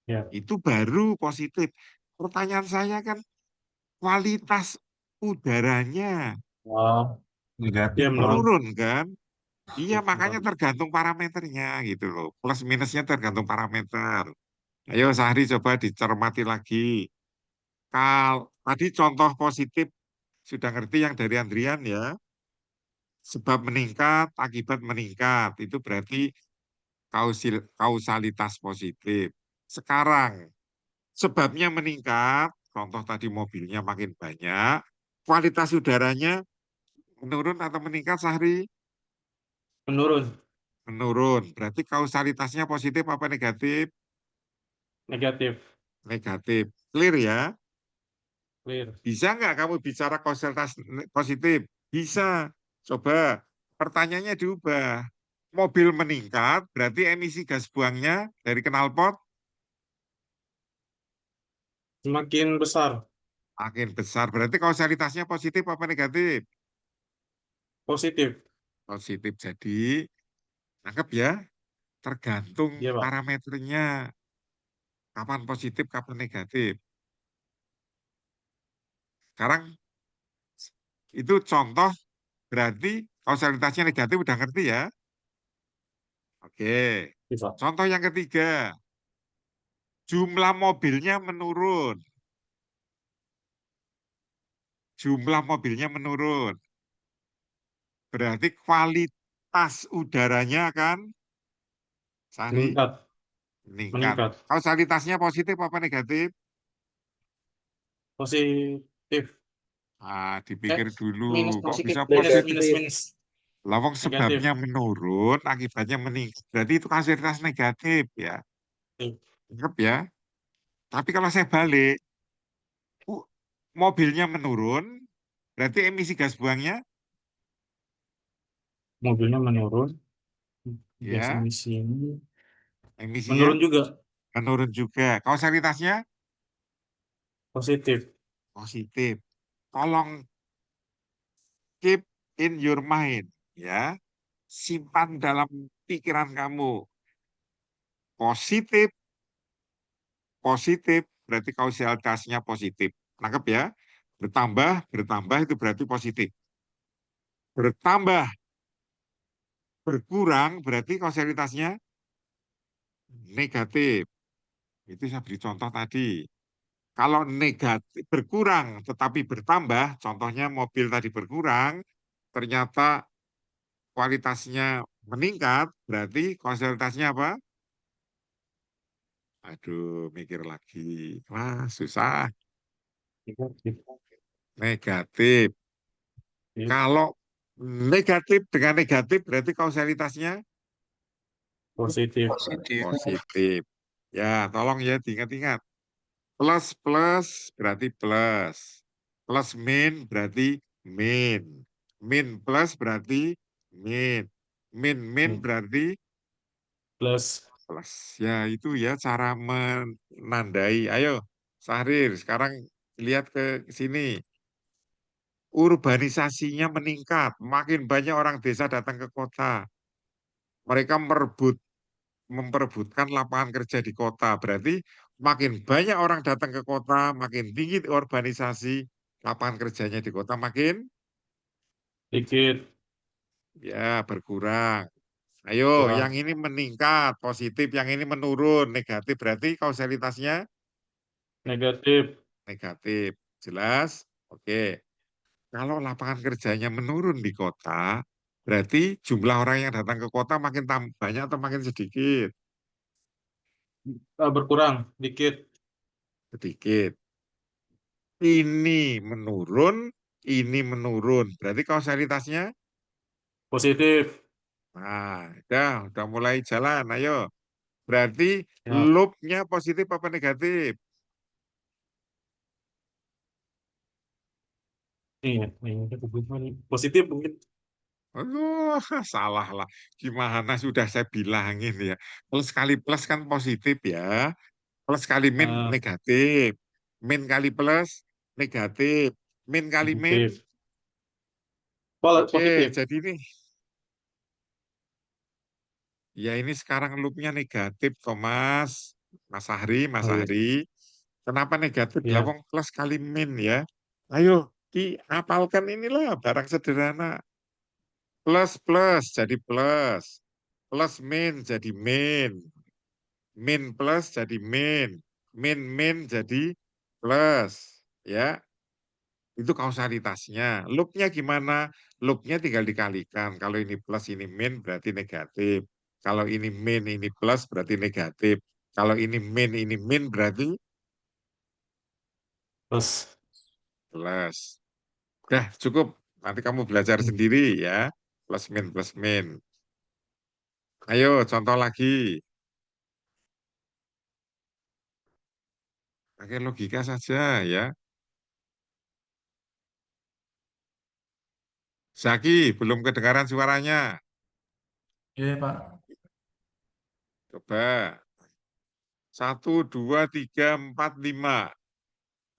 Ya. Itu baru positif. Pertanyaan saya kan kualitas udaranya Negatif, Ya, Prof. menurun. menurun kan? Iya, makanya tergantung parameternya gitu loh. Plus minusnya tergantung parameter. Ayo Sahri coba dicermati lagi. Tadi contoh positif sudah ngerti yang dari Andrian ya. Sebab meningkat, akibat meningkat. Itu berarti kausalitas positif. Sekarang, sebabnya meningkat, contoh tadi mobilnya makin banyak, kualitas udaranya menurun atau meningkat, Sahri? Menurun. Menurun. Berarti kausalitasnya positif apa negatif? Negatif. Negatif. Clear ya? Clear. Bisa nggak kamu bicara kausalitas positif? Bisa. Coba. Pertanyaannya diubah. Mobil meningkat, berarti emisi gas buangnya dari knalpot Semakin besar. makin besar. Berarti kausalitasnya positif apa negatif? Positif. Positif. Jadi, anggap ya, tergantung Iya, Pak. parameternya. Kapan positif, kapan negatif. Sekarang, itu contoh berarti kausalitasnya negatif udah ngerti ya? Oke. Bisa. Contoh yang ketiga, jumlah mobilnya menurun. Jumlah mobilnya menurun. Berarti kualitas udaranya kan, Sahri, Meningkat. meningkat. Meningkat. Kausalitasnya positif apa negatif? Positif. Dipikir dulu. Minus Kok positif. bisa Minus, positif? minus, minus. Lawang Negatif. sebabnya menurun, akibatnya meningkat. Berarti itu kausalitas negatif ya. Anggap ya. Tapi kalau saya balik, mobilnya menurun, berarti emisi gas buangnya Mobilnya menurun. Gas ya, emisi ini emisinya menurun juga. menurun juga. Kausalitasnya Positif. positif. Tolong keep in your mind, ya. Simpan dalam pikiran kamu. Positif, positif berarti kausalitasnya positif. Nangkep ya? Bertambah itu berarti positif. Bertambah, berkurang berarti kausalitasnya negatif. Itu saya beri contoh tadi. Kalau negatif berkurang tetapi bertambah, contohnya mobil tadi berkurang, ternyata kualitasnya meningkat, berarti kausalitasnya apa? Aduh, mikir lagi. Wah, susah. Negatif. Kalau negatif dengan negatif berarti kausalitasnya Positif. positif. Ya, tolong ya diingat-ingat. Plus plus berarti plus. Plus min berarti min. Min plus berarti min. Min min berarti Plus. plus. Ya, itu ya cara menandai. Ayo, Sahrir, sekarang lihat ke sini. Urbanisasinya meningkat, makin banyak orang desa datang ke kota. Mereka memperebutkan lapangan kerja di kota. Berarti makin banyak orang datang ke kota, makin tinggi urbanisasi, lapangan kerjanya di kota makin Dikit. ya berkurang. Ayo, Kurang. yang ini meningkat, positif, yang ini menurun, negatif. Berarti kausalitasnya Negatif. negatif. Jelas? Oke. Kalau lapangan kerjanya menurun di kota, berarti jumlah orang yang datang ke kota makin banyak atau makin sedikit? Berkurang. Dikit. Sedikit. Ini menurun. Berarti kausalitasnya? Positif. Nah, udah mulai jalan. Ayo. Berarti Ya. loopnya positif apa negatif? Positif mungkin. Oh, salah lah. Gimana sudah saya bilangin ya. Plus kali plus kan positif ya. Plus kali min negatif. Min kali plus negatif. Min kali min. Positif. Oke, Positif. jadi ini. Ya ini sekarang loopnya negatif, Thomas. Mas Ahri, Mas Oh, iya. Ahri. Kenapa negatif? Iya. Lawang plus kali min ya. Ayo, apalkan inilah barang sederhana. Plus plus jadi plus. Plus min jadi min. Min plus jadi min. Min min jadi plus. Ya, itu kausalitasnya. Loopnya gimana? Loopnya tinggal dikalikan. Kalau ini plus, ini min, berarti negatif. Kalau ini min, ini plus, berarti negatif. Kalau ini min, berarti Plus. plus. Udah, cukup. Nanti kamu belajar sendiri ya. Plus min, plus min. Ayo, contoh lagi. Pakai logika saja ya. Zaki, belum kedengaran suaranya. Iya, Pak. Coba. 1, 2, 3, 4, 5.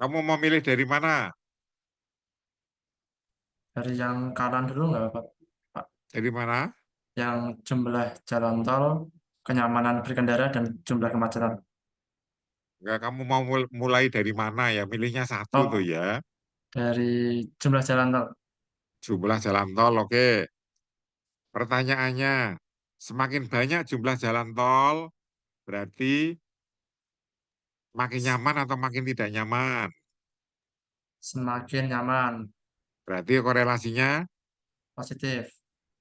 Kamu mau milih dari mana? Dari yang kanan dulu nggak, Pak? Pak, Dari mana? yang jumlah jalan tol, kenyamanan berkendara, dan jumlah kemacetan. Enggak, kamu mau mulai dari mana ya? Milihnya satu Oh, tuh ya. dari jumlah jalan tol. Jumlah jalan tol, oke. Pertanyaannya, semakin banyak jumlah jalan tol, berarti makin nyaman atau makin tidak nyaman? Semakin nyaman. Berarti korelasinya Positif.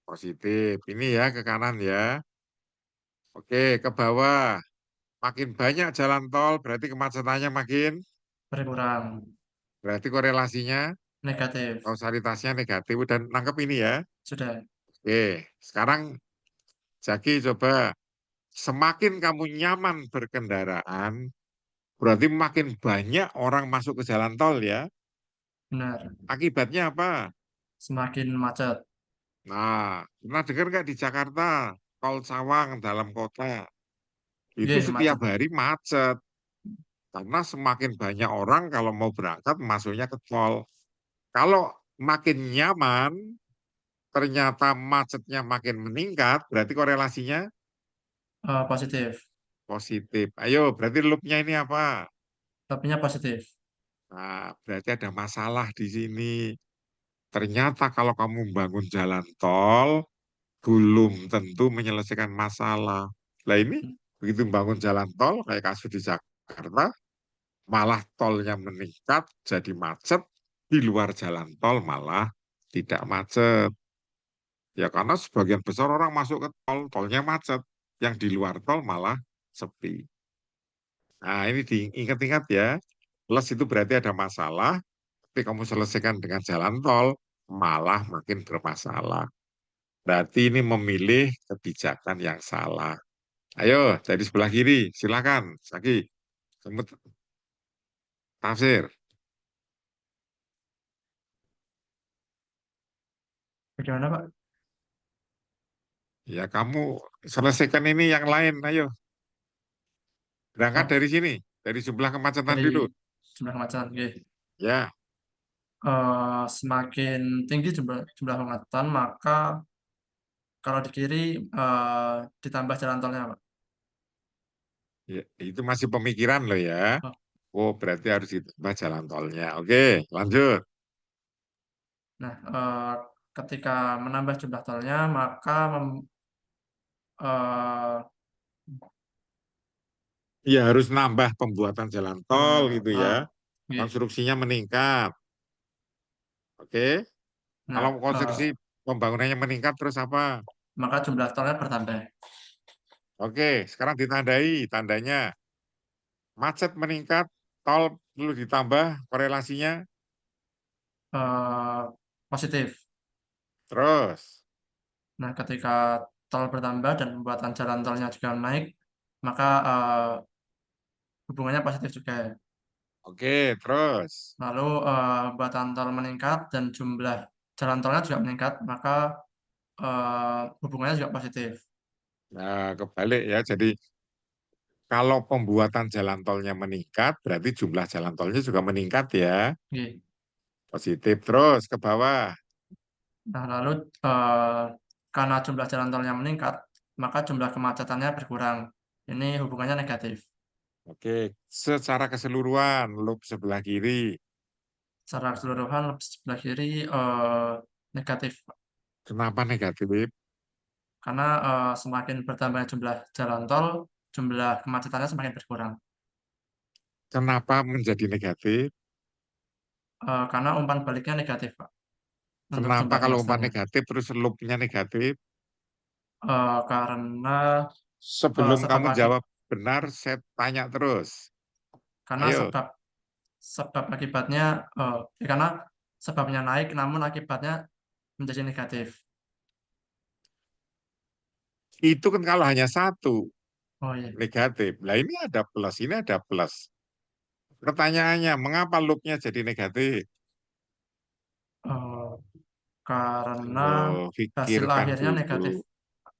positif. Ini ya ke kanan ya. Oke, ke bawah. Makin banyak jalan tol, berarti kemacetannya makin. Berkurang. Berarti korelasinya, Negatif. kausalitasnya negatif. Dan nangkep ini ya. Sudah. Oke, sekarang Jaki coba. Semakin kamu nyaman berkendaraan, berarti makin banyak orang masuk ke jalan tol ya. Benar. Akibatnya apa? Semakin macet. Nah, pernah dengar nggak di Jakarta, tol Cawang dalam kota? Itu Iya, setiap macet. hari macet. Karena semakin banyak orang kalau mau berangkat masuknya ke tol. Kalau makin nyaman, ternyata macetnya makin meningkat, berarti korelasinya Positif. positif. Ayo, berarti loopnya ini apa? Loopnya positif. Nah, berarti ada masalah di sini. Ternyata kalau kamu bangun jalan tol, belum tentu menyelesaikan masalah. Nah ini, begitu bangun jalan tol, kayak kasus di Jakarta, malah tolnya meningkat, jadi macet, di luar jalan tol malah tidak macet. Ya karena sebagian besar orang masuk ke tol, tolnya macet. Yang di luar tol malah sepi. Nah ini diingat-ingat ya, plus itu berarti ada masalah, tapi kamu selesaikan dengan jalan tol, malah makin bermasalah. Berarti ini memilih kebijakan yang salah. Ayo, dari sebelah kiri, silakan. Saki, semut tafsir. Bagaimana, Pak? Ya, kamu selesaikan ini yang lain. Ayo, berangkat Oh, dari sini, dari jumlah kemacetan dari dulu. jumlah kemacetan. Oke. Ya, Semakin tinggi jumlah kemacetan, maka kalau di kiri ditambah jalan tolnya, Pak. ya, itu masih pemikiran loh ya. Oh, Oh, berarti harus ditambah jalan tolnya. Oke, lanjut. nah, ketika menambah jumlah tolnya, maka eh, Ya, harus nambah pembuatan jalan tol gitu ya. oke. Konstruksinya meningkat. Oke, Nah, kalau konstruksi pembangunannya meningkat terus apa? maka jumlah tolnya bertambah. Oke, sekarang ditandai tandanya. Macet meningkat, tol perlu ditambah korelasinya. Positif. Terus, Nah, ketika tol bertambah dan pembuatan jalan tolnya juga naik, maka hubungannya positif juga. oke, terus. Lalu pembuatan tol meningkat dan jumlah jalan tolnya juga meningkat, maka hubungannya juga positif. Nah, kebalik ya. Jadi kalau pembuatan jalan tolnya meningkat, berarti jumlah jalan tolnya juga meningkat ya. Oke. Positif terus ke bawah. Nah, lalu karena jumlah jalan tolnya meningkat, maka jumlah kemacetannya berkurang. Ini hubungannya negatif. Oke, secara keseluruhan, loop sebelah kiri. Secara keseluruhan sebelah kiri negatif, Kenapa negatif? karena semakin bertambah jumlah jalan tol, jumlah kemacetannya semakin berkurang. Kenapa menjadi negatif? Karena umpan baliknya negatif, Pak, untuk Kenapa jumlah kalau umpan kemacetannya. negatif terus loopnya negatif? Karena Sebelum sebab kamu jawab benar, saya tanya terus. karena Ayo, sebab akibatnya karena sebabnya naik, namun akibatnya menjadi negatif. itu kan kalau hanya satu Oh iya. negatif. Nah ini ada plus, ini ada plus. Pertanyaannya, mengapa loopnya jadi negatif? Karena Oh, hasil pikirkan akhirnya negatif. dulu.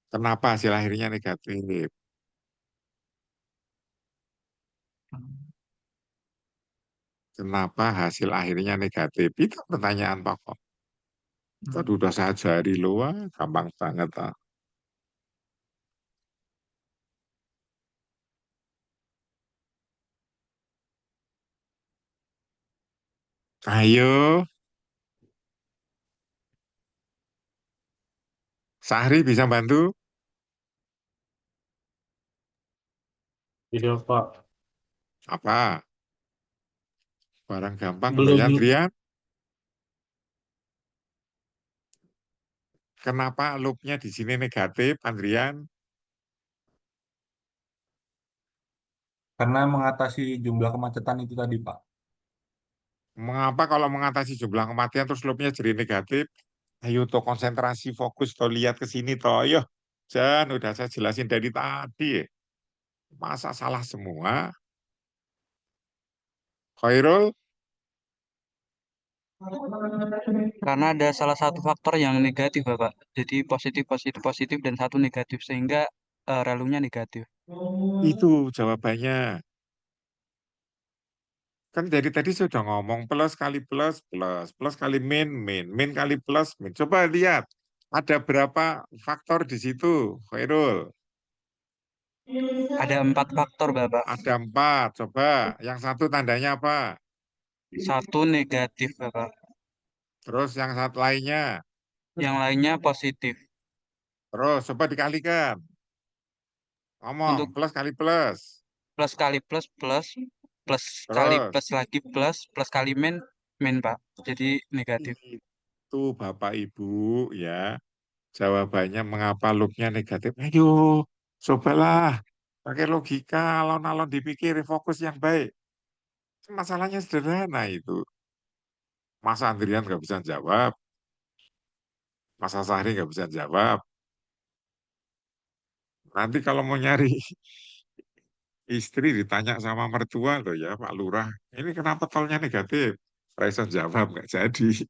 Kenapa hasil akhirnya negatif? Kenapa hasil akhirnya negatif? Itu pertanyaan pokok. Tadi udah saya ajari lu, wah, gampang banget. Ah. Ayo, Sahri bisa bantu? Iya, Pak. Apa? Barang gampang loh Belum, ya, Adrian. Kenapa loopnya di sini negatif, Andrian? Karena mengatasi jumlah kemacetan itu tadi, Pak. Mengapa kalau mengatasi jumlah kematian terus loopnya jadi negatif? Ayo toh konsentrasi, fokus toh lihat ke sini toh. Ayo, Jan, udah saya jelasin dari tadi. Masa salah semua? Khairul? Karena ada salah satu faktor yang negatif, Bapak. Jadi positif, positif, positif, dan satu negatif. Sehingga relunya negatif. Itu jawabannya. Kan dari tadi sudah ngomong plus kali plus, plus, plus kali min, min, min kali plus, min. Coba lihat, ada berapa faktor di situ, Khairul? Ada 4 faktor, Bapak. Ada 4, coba. Yang satu tandanya apa? 1 negatif, Bapak. Terus yang satu lainnya? Yang lainnya positif. Terus coba dikalikan. Ngomong, Untuk plus kali plus. plus kali plus, plus, plus kali Terus, plus lagi plus, plus kali min, min, Pak. Jadi negatif. itu Bapak Ibu ya, jawabannya mengapa loopnya negatif. Ayo, cobalah. Pakai logika, alon-alon dipikir, fokus yang baik. Masalahnya sederhana itu. Masa Andrian nggak bisa jawab, Masa Sahri nggak bisa jawab. Nanti kalau mau nyari istri ditanya sama mertua loh ya Pak Lurah, ini kenapa tolnya negatif? Raison jawab nggak jadi.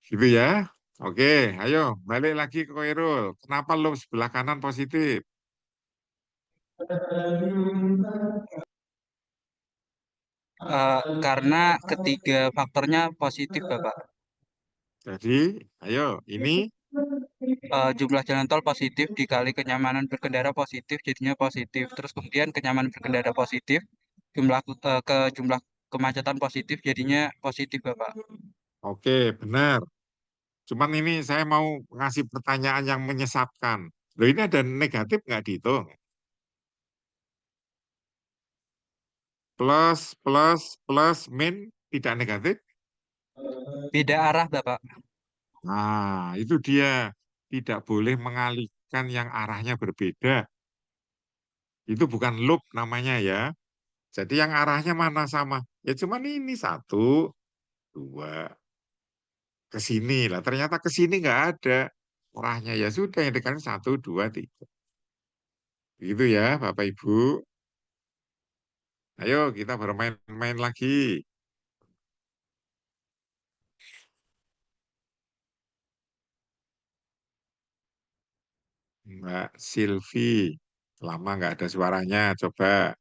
Gitu ya. Oke, ayo balik lagi ke Koirul. Kenapa lo sebelah kanan positif? Karena ketiga faktornya positif, Bapak. Jadi, ayo ini Jumlah jalan tol positif dikali kenyamanan berkendara positif jadinya positif. Terus kemudian kenyamanan berkendara positif ke jumlah kemacetan positif jadinya positif, Bapak. oke benar. Cuman ini saya mau ngasih pertanyaan yang menyesatkan. Loh ini ada negatif nggak dihitung? Plus, plus, plus, min tidak negatif? Beda arah, Bapak. Nah, itu dia. Tidak boleh mengalihkan yang arahnya berbeda. Itu bukan loop namanya ya. Jadi yang arahnya mana sama? Ya cuman ini 1, 2, ke sini lah. Ternyata ke sini nggak ada arahnya. Ya sudah, yang dekat 1, 2, 3. Gitu ya Bapak Ibu. Ayo kita bermain-main lagi. Mbak Silvi, lama nggak ada suaranya. Coba,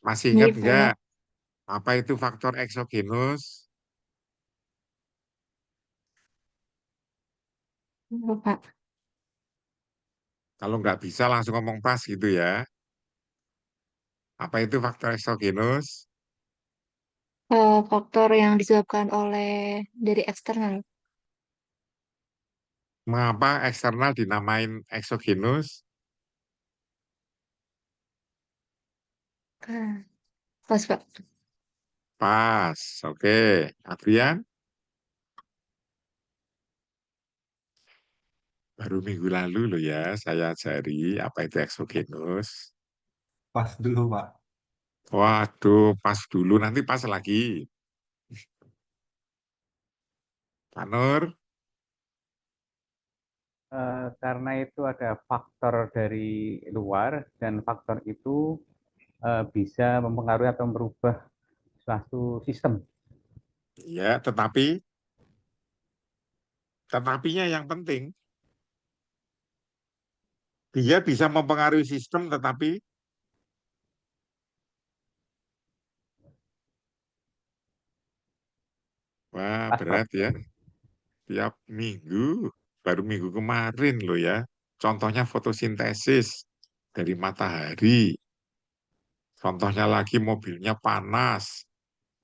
masih Nih, ingat nggak Pak. apa itu faktor eksogenus? Pak. Kalau nggak bisa langsung ngomong pas gitu ya. Apa itu faktor eksogenus? Faktor yang disebabkan oleh dari eksternal. Mengapa eksternal dinamain eksogenus? Pas, Pak. Pas, oke. Adrian, baru minggu lalu loh ya saya ajari apa itu eksogenus. Pas dulu, Pak. Waduh, pas dulu, nanti pas lagi. Pak Nur, Karena itu ada faktor dari luar dan faktor itu bisa mempengaruhi atau merubah suatu sistem. ya, tetapinya yang penting, dia bisa mempengaruhi sistem, tetapi wah berat ya. Tiap minggu, baru minggu kemarin loh ya. Contohnya fotosintesis dari matahari. Contohnya lagi mobilnya panas,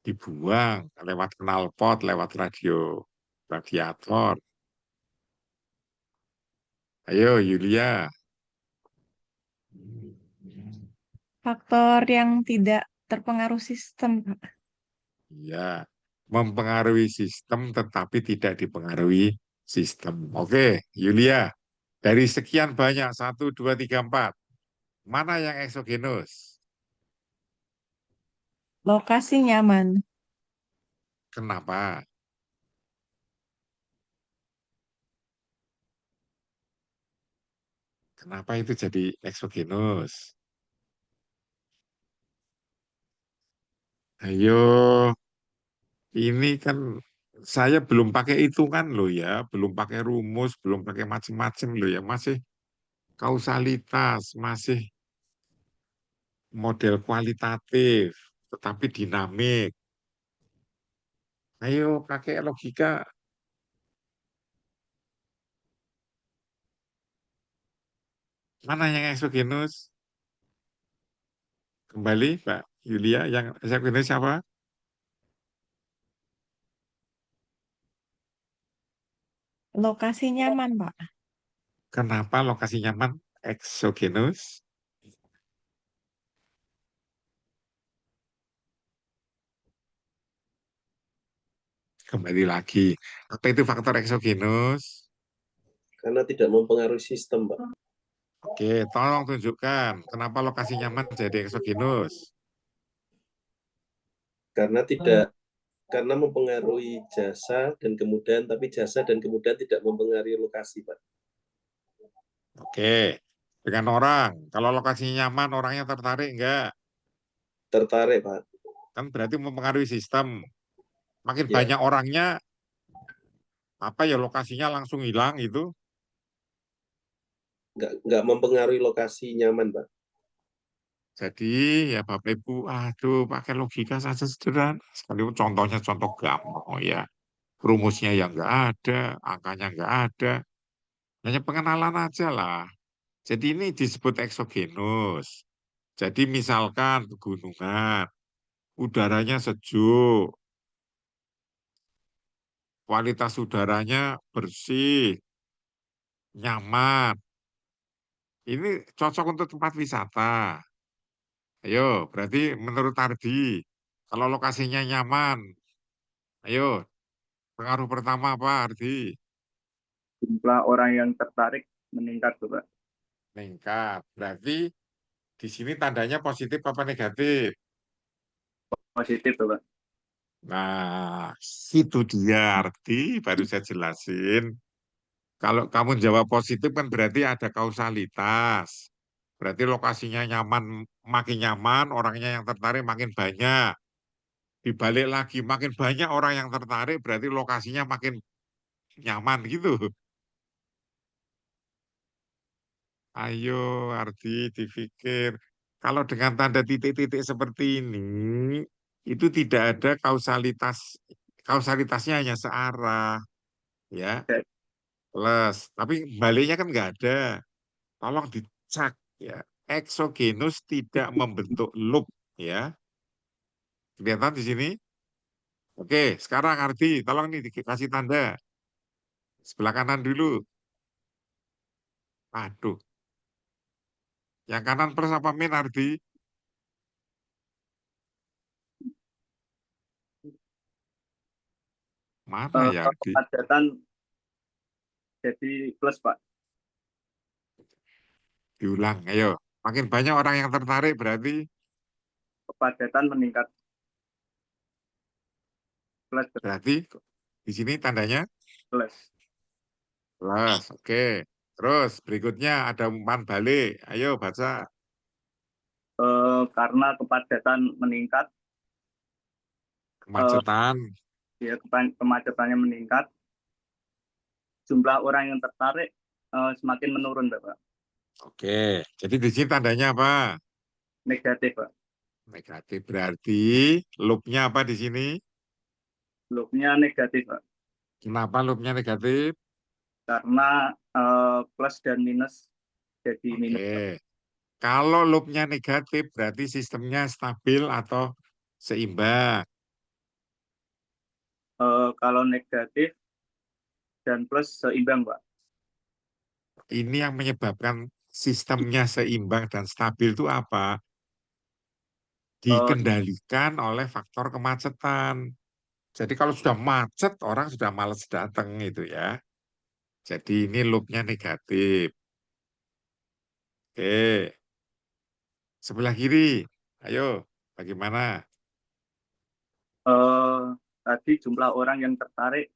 dibuang lewat knalpot, lewat radiator. Ayo Yulia. Faktor yang tidak terpengaruh sistem, Pak. Ya, mempengaruhi sistem tetapi tidak dipengaruhi sistem. Oke, Yulia. Dari sekian banyak, 1, 2, 3, 4. Mana yang eksogenus? Lokasi nyaman. Kenapa? Kenapa itu jadi eksogenus? Ayo, ini kan saya belum pakai hitungan loh ya, belum pakai rumus, belum pakai macam-macam loh ya, masih kausalitas, masih model kualitatif. tetapi dinamik. Ayo pakai logika. Mana yang eksogenus? Kembali, Mbak Yulia, yang eksogenus siapa? Lokasi nyaman, Pak. Kenapa lokasi nyaman eksogenus? Kembali lagi. Apa itu faktor eksogenus? Karena tidak mempengaruhi sistem, Pak. Oke, tolong tunjukkan kenapa lokasi nyaman jadi eksogenus. Karena mempengaruhi jasa dan kemudian, tapi jasa dan kemudian tidak mempengaruhi lokasi, Pak. Oke, dengan orang. Kalau lokasinya nyaman, orangnya tertarik enggak? Tertarik, Pak. Kan berarti mempengaruhi sistem. Makin Ya. banyak orangnya, apa ya lokasinya langsung hilang itu? Nggak mempengaruhi lokasi nyaman, Pak. Jadi ya Bapak Ibu, aduh pakai logika saja sederhana. Sekalipun contohnya contoh gampang, oh ya. Rumusnya yang enggak ada, angkanya enggak ada. Hanya pengenalan aja lah. Jadi ini disebut eksogenus. Jadi misalkan pegunungan, udaranya sejuk, kualitas udaranya bersih, nyaman. Ini cocok untuk tempat wisata. Ayo, berarti menurut Ardi, kalau lokasinya nyaman, ayo, pengaruh pertama apa Ardi? Jumlah orang yang tertarik meningkat, Pak. Meningkat. Berarti di sini tandanya positif apa negatif? Positif, Pak. Nah, itu dia Ardi, baru saya jelasin. Kalau kamu jawab positif kan berarti ada kausalitas. Berarti lokasinya nyaman, makin nyaman, orangnya yang tertarik makin banyak. Dibalik lagi, makin banyak orang yang tertarik, berarti lokasinya makin nyaman gitu. Ayo, Ardi, dipikir. Kalau dengan tanda titik-titik seperti ini, itu tidak ada kausalitas. Kausalitasnya hanya searah, ya. Plus, tapi baliknya kan nggak ada. Tolong dicek, ya. Eksogenus tidak membentuk loop, ya. Kelihatan di sini? Oke, sekarang Ardi, tolong nih dikasih tanda. Sebelah kanan dulu. Aduh. Yang kanan plus apa min, Ardi? Mana ya, Ardi? Kepadatan jadi plus, Pak. Diulang, ayo. Makin banyak orang yang tertarik berarti Kepadatan meningkat. Plus. berarti di sini tandanya Plus. plus. Oke. Terus berikutnya ada umpan balik. Ayo baca. Karena kepadatan meningkat. Kemacetan. Ya, kemacetannya meningkat. Jumlah orang yang tertarik semakin menurun, Pak. Oke. Jadi di sini tandanya apa? Negatif, Pak. Negatif berarti loopnya apa di sini? Loopnya negatif, Pak. Kenapa loopnya negatif? Karena plus dan minus jadi minus. Oke. Kalau loopnya negatif berarti sistemnya stabil atau seimbang. Kalau negatif dan plus seimbang, Pak. Ini yang menyebabkan sistemnya seimbang dan stabil itu apa? Dikendalikan oleh faktor kemacetan. Jadi kalau sudah macet, orang sudah males datang itu ya. Jadi ini loopnya negatif. Oke. Sebelah kiri, ayo, bagaimana? Tadi jumlah orang yang tertarik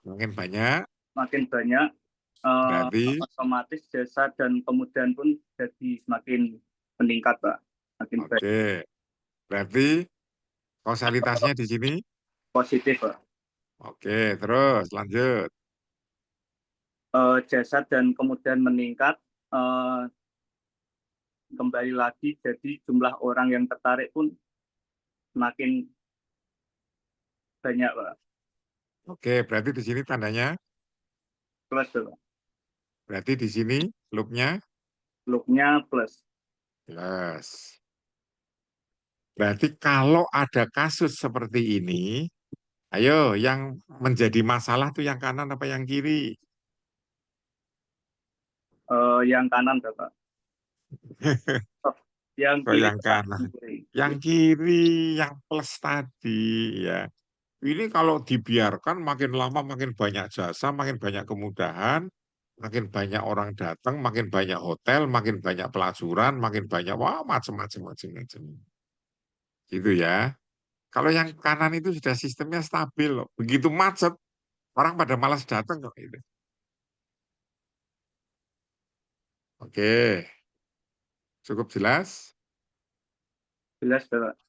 Makin banyak, makin banyak, berarti otomatis jasa dan kemudian pun jadi semakin meningkat, Pak. Makin baik. oke. Berarti kausalitasnya di sini Positif, Pak. oke. Terus lanjut. Jasa dan kemudian meningkat, kembali lagi jadi jumlah orang yang tertarik pun semakin banyak, Pak. Oke, berarti di sini tandanya, Plus, Pak. berarti di sini loopnya Loopnya plus. plus. Berarti kalau ada kasus seperti ini, ayo yang menjadi masalah tuh yang kanan apa yang kiri? Yang kanan, Bapak. Yang Kok kiri, yang Pak. kanan? Yang kiri, yang plus tadi ya. Ini kalau dibiarkan makin lama makin banyak jasa, makin banyak kemudahan, makin banyak orang datang, makin banyak hotel, makin banyak pelacuran, makin banyak wah macam-macam. Gitu ya. Kalau yang kanan itu sudah sistemnya stabil loh. Begitu macet, orang pada malas datang kok itu. Oke, cukup jelas? Jelas, Bapak.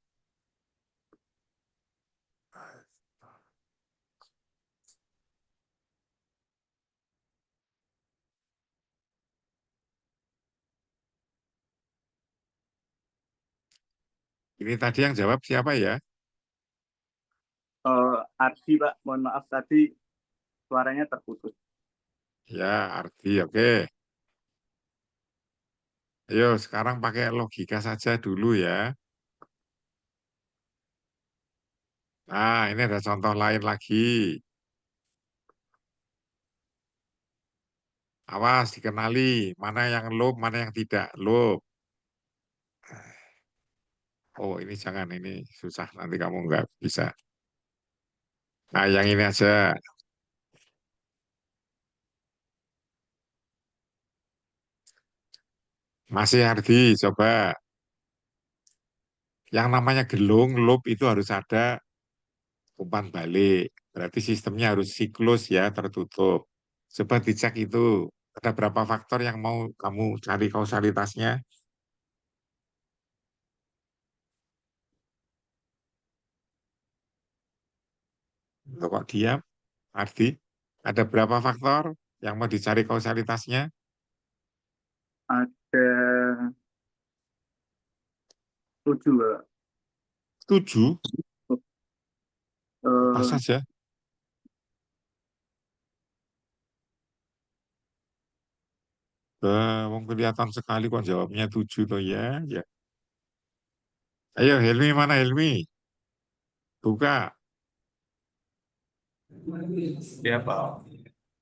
Ini tadi yang jawab siapa ya? Ardi, Pak. Mohon maaf tadi suaranya terputus. Ya, Ardi, oke. Ayo, sekarang pakai logika saja dulu ya. Nah, ini ada contoh lain lagi. Awas, dikenali. Mana yang loop, mana yang tidak loop. Oh, ini jangan. Ini susah. Nanti kamu nggak bisa. Nah, yang ini aja. Masih Ardi, coba. Yang namanya gelung, loop itu harus ada umpan balik. Berarti sistemnya harus siklus ya, tertutup. Coba dicek itu. Ada berapa faktor yang mau kamu cari kausalitasnya? Loh, kok diam? Ardi, ada berapa faktor yang mau dicari kausalitasnya? Ada 7, Pak. 7? Apa Eh, saja? Wong kelihatan sekali kok jawabnya 7 toh ya. Ya. Ayo Helmi, mana Helmi? Buka. Ya, Pak.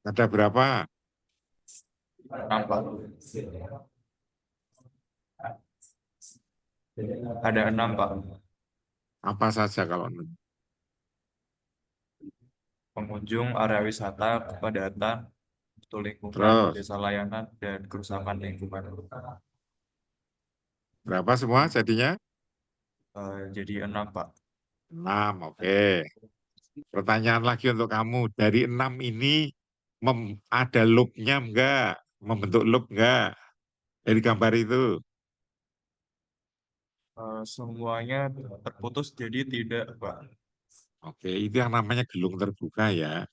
Ada berapa? Nampak. Ada 6, Pak. Apa saja kalau Pengunjung, area wisata, kepadatan, mutu lingkungan, terus desa layanan, dan kerusakan lingkungan. berapa semua jadinya? Jadi 6, Pak. 6, oke. Pertanyaan lagi untuk kamu. Dari 6 ini ada loopnya enggak? Membentuk loop enggak? Dari gambar itu. Semuanya terputus jadi tidak, Pak. Oke, itu yang namanya gelung terbuka ya.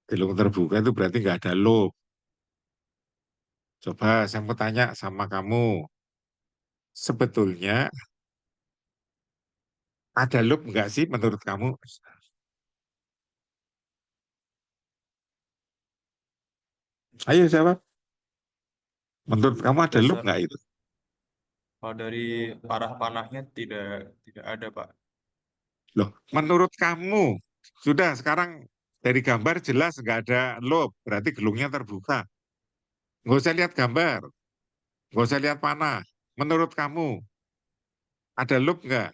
Gelung terbuka itu berarti nggak ada loop. Coba saya mau tanya sama kamu. Sebetulnya ada loop nggak sih menurut kamu? Ayo jawab. Menurut kamu ada loop Dasar nggak itu? kalau dari arah panahnya tidak ada, Pak. Loh, menurut kamu sudah sekarang dari gambar jelas nggak ada loop, berarti gelungnya terbuka. Nggak usah lihat gambar, nggak usah lihat panah. Menurut kamu ada loop nggak?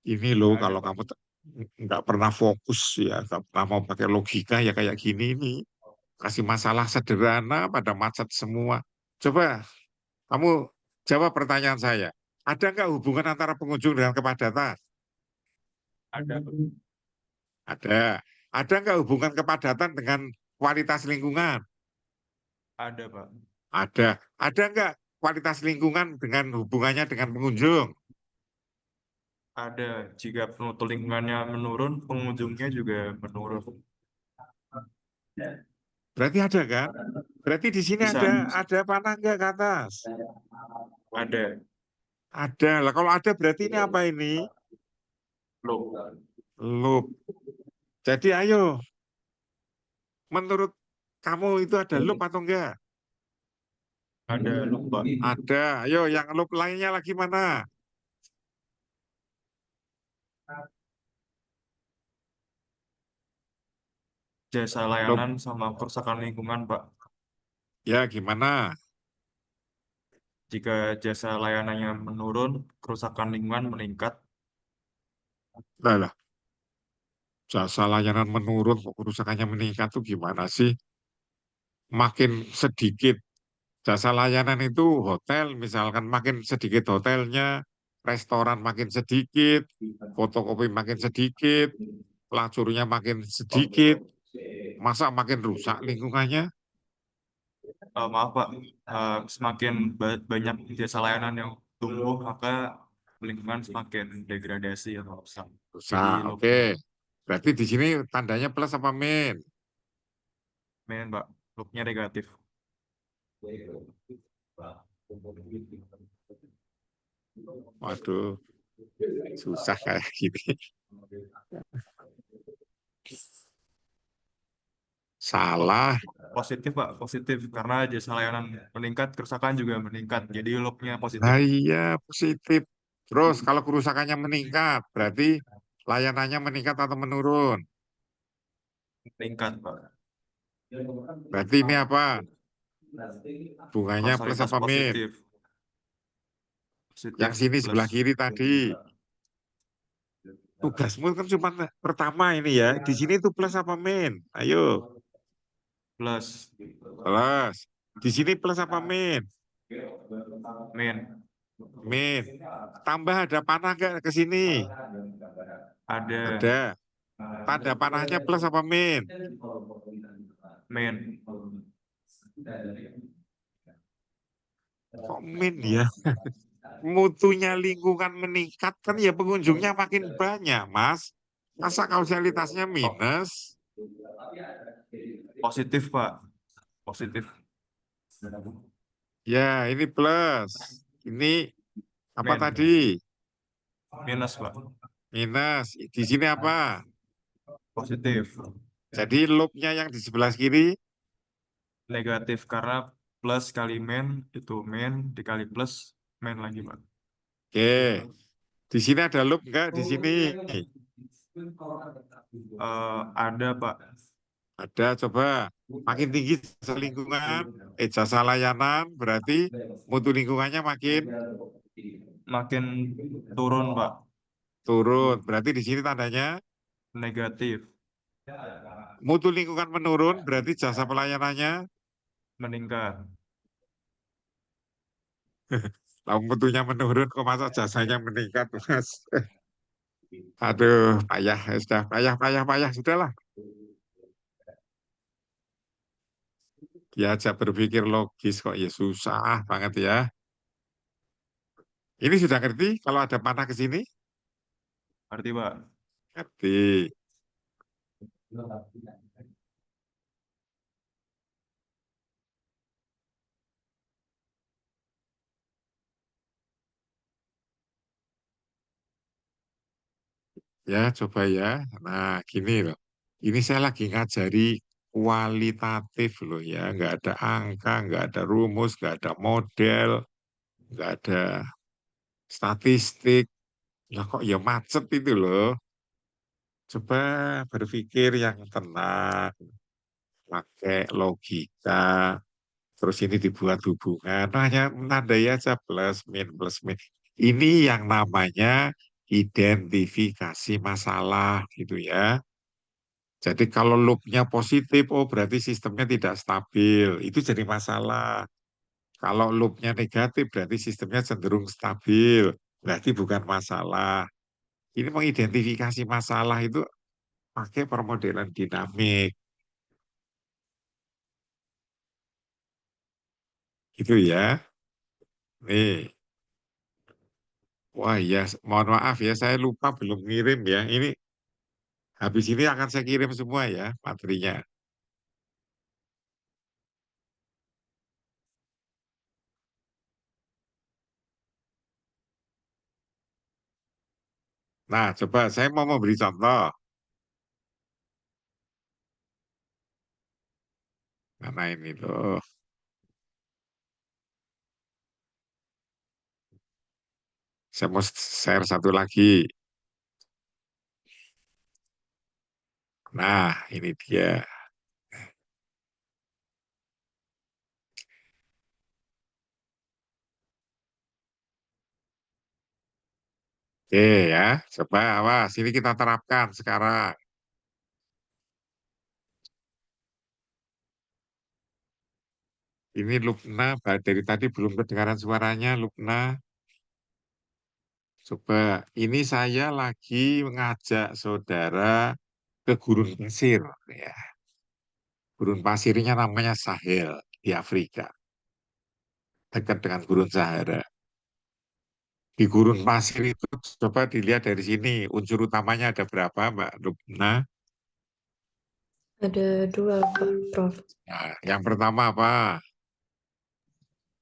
Ini loh Nggak ada, kalau Pak. kamu nggak pernah fokus ya, nggak pernah mau pakai logika ya kayak gini nih. Kasih masalah sederhana pada macet semua. Coba kamu jawab pertanyaan saya. Ada nggak hubungan antara pengunjung dengan kepadatan? Ada, Pak. Ada. Ada nggak hubungan kepadatan dengan kualitas lingkungan? Ada, Pak. Ada. Ada nggak kualitas lingkungan dengan hubungannya dengan pengunjung? Ada. Jika mutu lingkungannya menurun, pengunjungnya juga menurun. Berarti ada kan? Berarti di sini Bisa. ada panah nggak ke atas? Ada. Ada. Lah kalau ada berarti ini apa ini? Loop. Loop. Jadi ayo, menurut kamu itu ada loop atau enggak? Ada loop, Pak. Ada. Ayo, yang loop lainnya lagi mana? Jasa layanan sama kerusakan lingkungan, Pak. Ya, gimana? Jika jasa layanannya menurun, kerusakan lingkungan meningkat. Lah, jasa layanan menurun, kok kerusakannya meningkat tuh gimana sih? Makin sedikit jasa layanan itu hotel, misalkan makin sedikit hotelnya, restoran makin sedikit, fotokopi makin sedikit, pelacurnya makin sedikit, masa makin rusak lingkungannya? Maaf, Pak. Semakin banyak jasa layanan yang tumbuh, maka lingkungan semakin degradasi atau rusak. Jadi Rusak, oke. Berarti di sini tandanya plus apa min? Min, Pak. Loopnya negatif. Waduh, susah kayak gini. Salah. Positif, Pak. Positif. Karena jasa layanan meningkat, kerusakan juga meningkat. Jadi loopnya positif. Nah, iya, positif. Terus kalau kerusakannya meningkat, berarti layanannya meningkat atau menurun? Meningkat, Pak. Berarti ini apa? Bunganya plus Kausalitas apa min? positif. Yang sini Plus. sebelah kiri tadi. Tugasmu kan cuma pertama ini ya. Di sini tuh plus apa min? Ayo. Plus. Plus. Di sini plus apa min? Min. Min. Tambah ada panah nggak ke sini? Ada. Ada. Tanda panahnya plus apa min? Min. Kok min ya? Mutunya lingkungan meningkat kan ya pengunjungnya makin banyak, Mas. Masa kausalitasnya minus? Positif, Pak. Positif. Ya, ini plus. Ini apa Min. tadi? Minus, Pak. Minus. Di sini apa? Positif. Jadi loopnya yang di sebelah kiri? Negatif karena plus kali min itu min dikali plus min lagi, Pak. Oke. Di sini ada loop enggak? Di sini Ada, Pak. ada. Coba makin tinggi jasa lingkungan, jasa layanan, berarti mutu lingkungannya makin turun, Pak. turun. Berarti di sini tandanya Negatif. mutu lingkungan menurun, berarti jasa pelayanannya Meningkat. Lalu mutunya menurun, kok masa jasanya meningkat, Mas? Aduh, payah, ya sudah, payah, sudahlah. Diajak berpikir logis kok ya susah banget ya. Ini sudah ngerti kalau ada panah ke sini? Arti, Pak. Ngerti. Ya, coba ya. Nah, gini loh. Ini saya lagi ngajari kualitatif loh ya. Nggak ada angka, nggak ada rumus, nggak ada model, nggak ada statistik. Lah kok ya macet itu loh. Coba berpikir yang tenang, pakai logika, terus ini dibuat hubungan, nah, hanya menandai aja plus min. Ini yang namanya identifikasi masalah gitu ya. Jadi kalau loopnya positif, oh berarti sistemnya tidak stabil, itu jadi masalah. Kalau loopnya negatif, berarti sistemnya cenderung stabil, berarti bukan masalah. Ini mengidentifikasi masalah itu pakai permodelan dinamik. Gitu ya. Nih. Wah iya, mohon maaf ya, saya lupa belum ngirim ya. Ini habis ini akan saya kirim semua ya materinya. Nah, coba saya mau memberi contoh. Mana ini loh. Saya mau share satu lagi. Nah, ini dia. Oke ya, coba awas. Ini kita terapkan sekarang. Ini Lupna, dari tadi belum kedengaran suaranya, Lupna. Coba, ini saya lagi mengajak saudara ke gurun pasir. Ya. Gurun pasirnya namanya Sahel di Afrika, dekat dengan gurun Sahara. Di gurun pasir itu coba dilihat dari sini, unsur utamanya ada berapa, Mbak Lupna? Ada dua, Pak, Prof. Nah, yang pertama apa?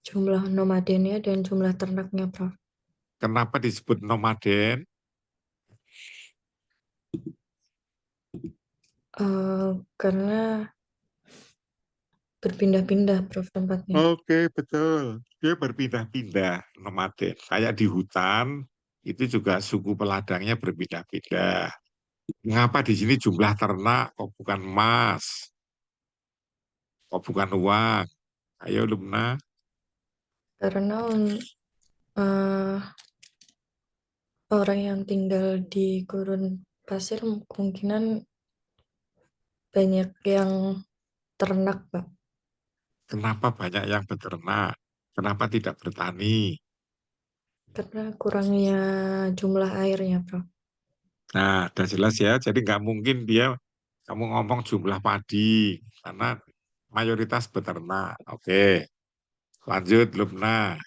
Jumlah nomadennya dan jumlah ternaknya, Prof. Kenapa disebut nomaden? Karena berpindah-pindah, Prof, tempatnya. Oke, betul. Dia berpindah-pindah nomaden. Kayak di hutan, itu juga suku peladangnya berpindah-pindah. Mengapa di sini jumlah ternak kok bukan emas? Kok bukan uang? Ayo, Lumna. Karena eh, orang yang tinggal di gurun pasir kemungkinan banyak yang ternak, Pak. Kenapa banyak yang beternak? Kenapa tidak bertani? Karena kurangnya jumlah airnya, Prof. Nah, udah jelas ya. Jadi nggak mungkin kamu ngomong jumlah padi, karena mayoritas beternak. Oke, lanjut, Lumna.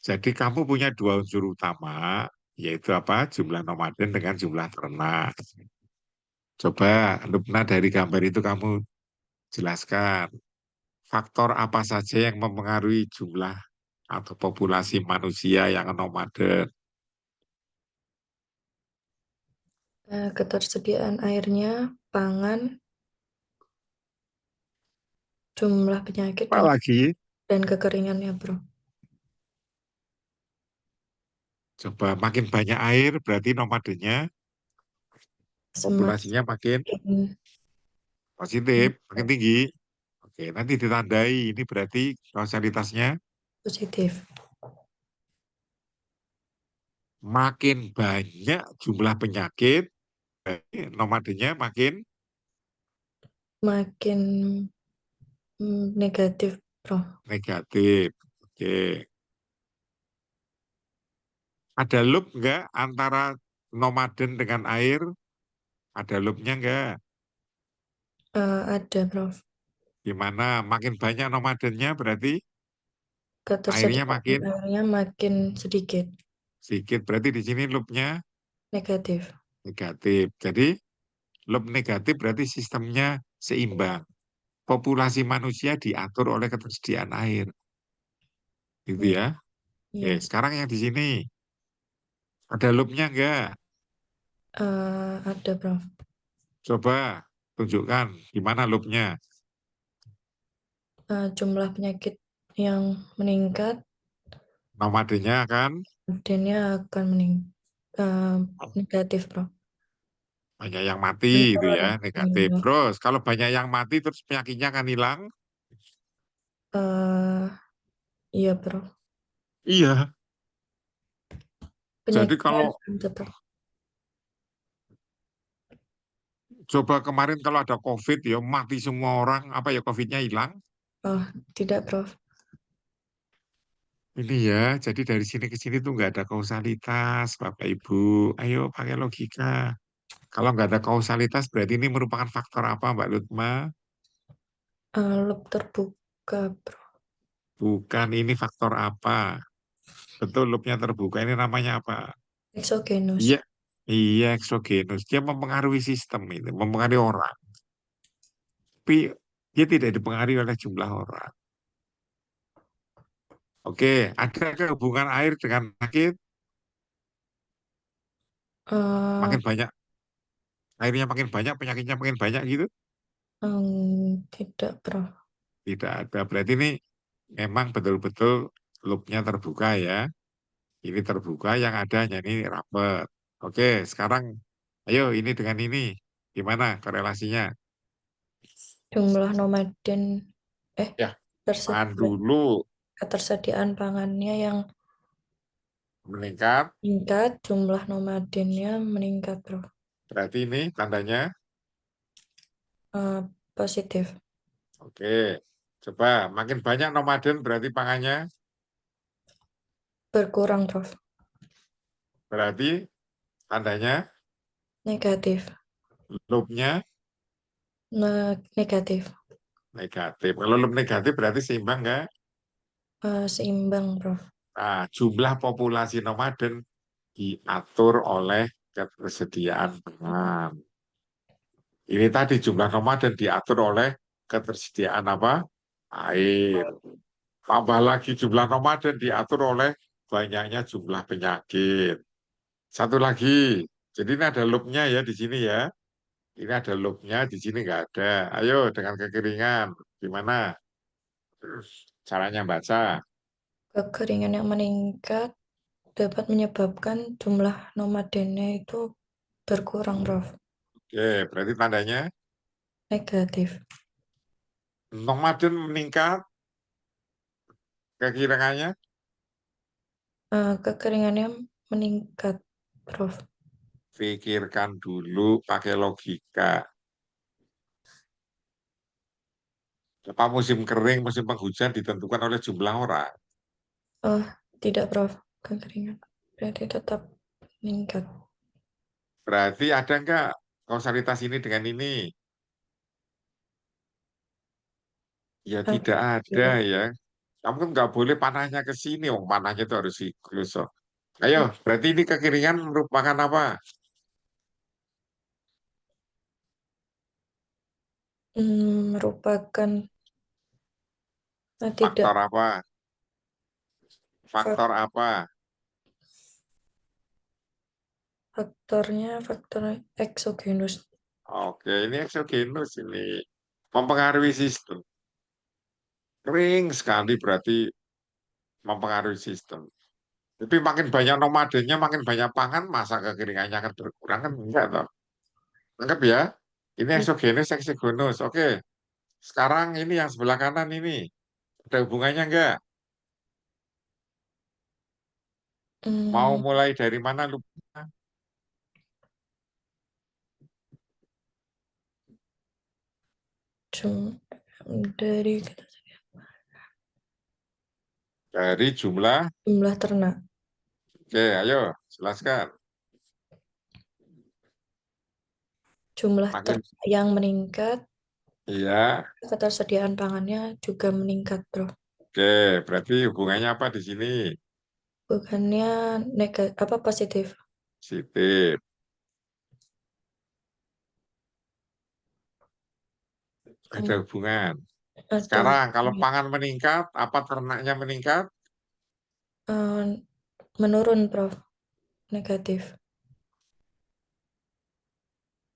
Jadi kamu punya dua unsur utama, yaitu apa? Jumlah nomaden dengan jumlah ternak. Coba, Lupna, dari gambar itu kamu jelaskan faktor apa saja yang mempengaruhi jumlah atau populasi manusia yang nomaden. Ketersediaan airnya, pangan, jumlah penyakit, Apalagi? dan kekeringannya, Bro. Coba makin banyak air berarti nomadennya, populasinya makin positif, makin tinggi. Oke, nanti ditandai ini berarti kausalitasnya Positif. makin banyak jumlah penyakit, nomadennya makin Makin negatif, Bro. negatif. Oke. Ada loop enggak antara nomaden dengan air? Ada loopnya enggak? Ada, Prof. Gimana? Makin banyak nomadennya berarti airnya Ketersediaan airnya makin sedikit. sedikit. Berarti di sini loopnya Negatif. negatif. Jadi loop negatif berarti sistemnya seimbang. Populasi manusia diatur oleh ketersediaan air. Gitu ya. Oke, Iya. sekarang yang di sini ada loopnya enggak? Ada, Prof. Coba tunjukkan gimana loopnya. Jumlah penyakit yang meningkat, Nomadennya akan akan negatif, Prof. banyak yang mati itu ya, negatif. Menurun. Terus kalau banyak yang mati terus penyakitnya akan hilang? Iya, Prof. Iya. Jadi Penyakitnya kalau akan tetap. coba kemarin kalau ada COVID ya mati semua orang, apa ya COVID-nya hilang? Oh, tidak, Prof. Ini ya, jadi dari sini ke sini tuh nggak ada kausalitas, Bapak Ibu. Ayo pakai logika. Kalau nggak ada kausalitas berarti ini merupakan faktor apa, Mbak Lutma? Loop terbuka, Bro. Bukan, ini faktor apa? Betul, loopnya terbuka. Ini namanya apa? Exogenus. Iya, iya eksogenus. Dia mempengaruhi sistem ini, mempengaruhi orang. Tapi Dia tidak dipengaruhi oleh jumlah orang. Oke, ada hubungan air dengan penyakit? Makin banyak, airnya makin banyak, penyakitnya makin banyak gitu? Tidak, Prof. Tidak ada. Berarti ini memang betul-betul loopnya terbuka ya. Ini terbuka, yang ada hanya ini rapet. Oke, sekarang ayo ini dengan ini. Gimana korelasinya? Jumlah nomaden Ya, tahan dulu. ketersediaan pangannya yang Meningkat. meningkat, jumlah nomadennya meningkat, Prof. Berarti ini tandanya? Positif. Oke, coba makin banyak nomaden berarti pangannya? Berkurang, Prof. Berarti tandanya? Negatif. Loopnya? Negatif. Negatif. Kalau loop negatif berarti seimbang nggak? Seimbang, Prof. Nah, jumlah populasi nomaden diatur oleh ketersediaan pangan. Ini tadi jumlah nomaden diatur oleh ketersediaan apa? Air. Tambah lagi jumlah nomaden diatur oleh banyaknya jumlah penyakit. Satu lagi, jadi ini ada loopnya ya di sini ya. Ini ada loopnya, di sini nggak ada. Ayo dengan kekeringan, gimana caranya baca? Kekeringan yang meningkat dapat menyebabkan jumlah nomadennya itu berkurang, Prof. Oke, berarti tandanya Negatif. nomaden meningkat, kekeringannya Kekeringannya meningkat, Prof. pikirkan dulu pakai logika. Apa musim kering, musim penghujan ditentukan oleh jumlah orang? Tidak, Prof. Kekeringan berarti tetap meningkat. Berarti ada nggak kausalitas ini dengan ini? Ya tidak ada ya. Kamu kan nggak boleh panahnya ke sini, panahnya itu harus siklus. Ayo, berarti ini kekeringan merupakan apa? Merupakan Faktor apa? Faktor apa? Faktornya faktor eksogenus. Oke, ini eksogenus ini mempengaruhi sistem. Kering sekali berarti mempengaruhi sistem. Tapi makin banyak nomadennya, makin banyak pangan, masa kekeringannya akan berkurang kan enggak toh? Anggap ya, ini eksogenus, eksogenus. Oke, sekarang ini yang sebelah kanan ini ada hubungannya enggak? Mau mulai dari mana lupa? Dari jumlah ternak. Oke, ayo jelaskan. Jumlah Makin ternak yang meningkat, iya. ketersediaan pangannya juga meningkat, Bro. Oke, berarti hubungannya apa di sini? Bukannya positif. Positif. Ada hubungan. Sekarang kalau pangan meningkat, apa ternaknya meningkat? Menurun, Prof. Negatif.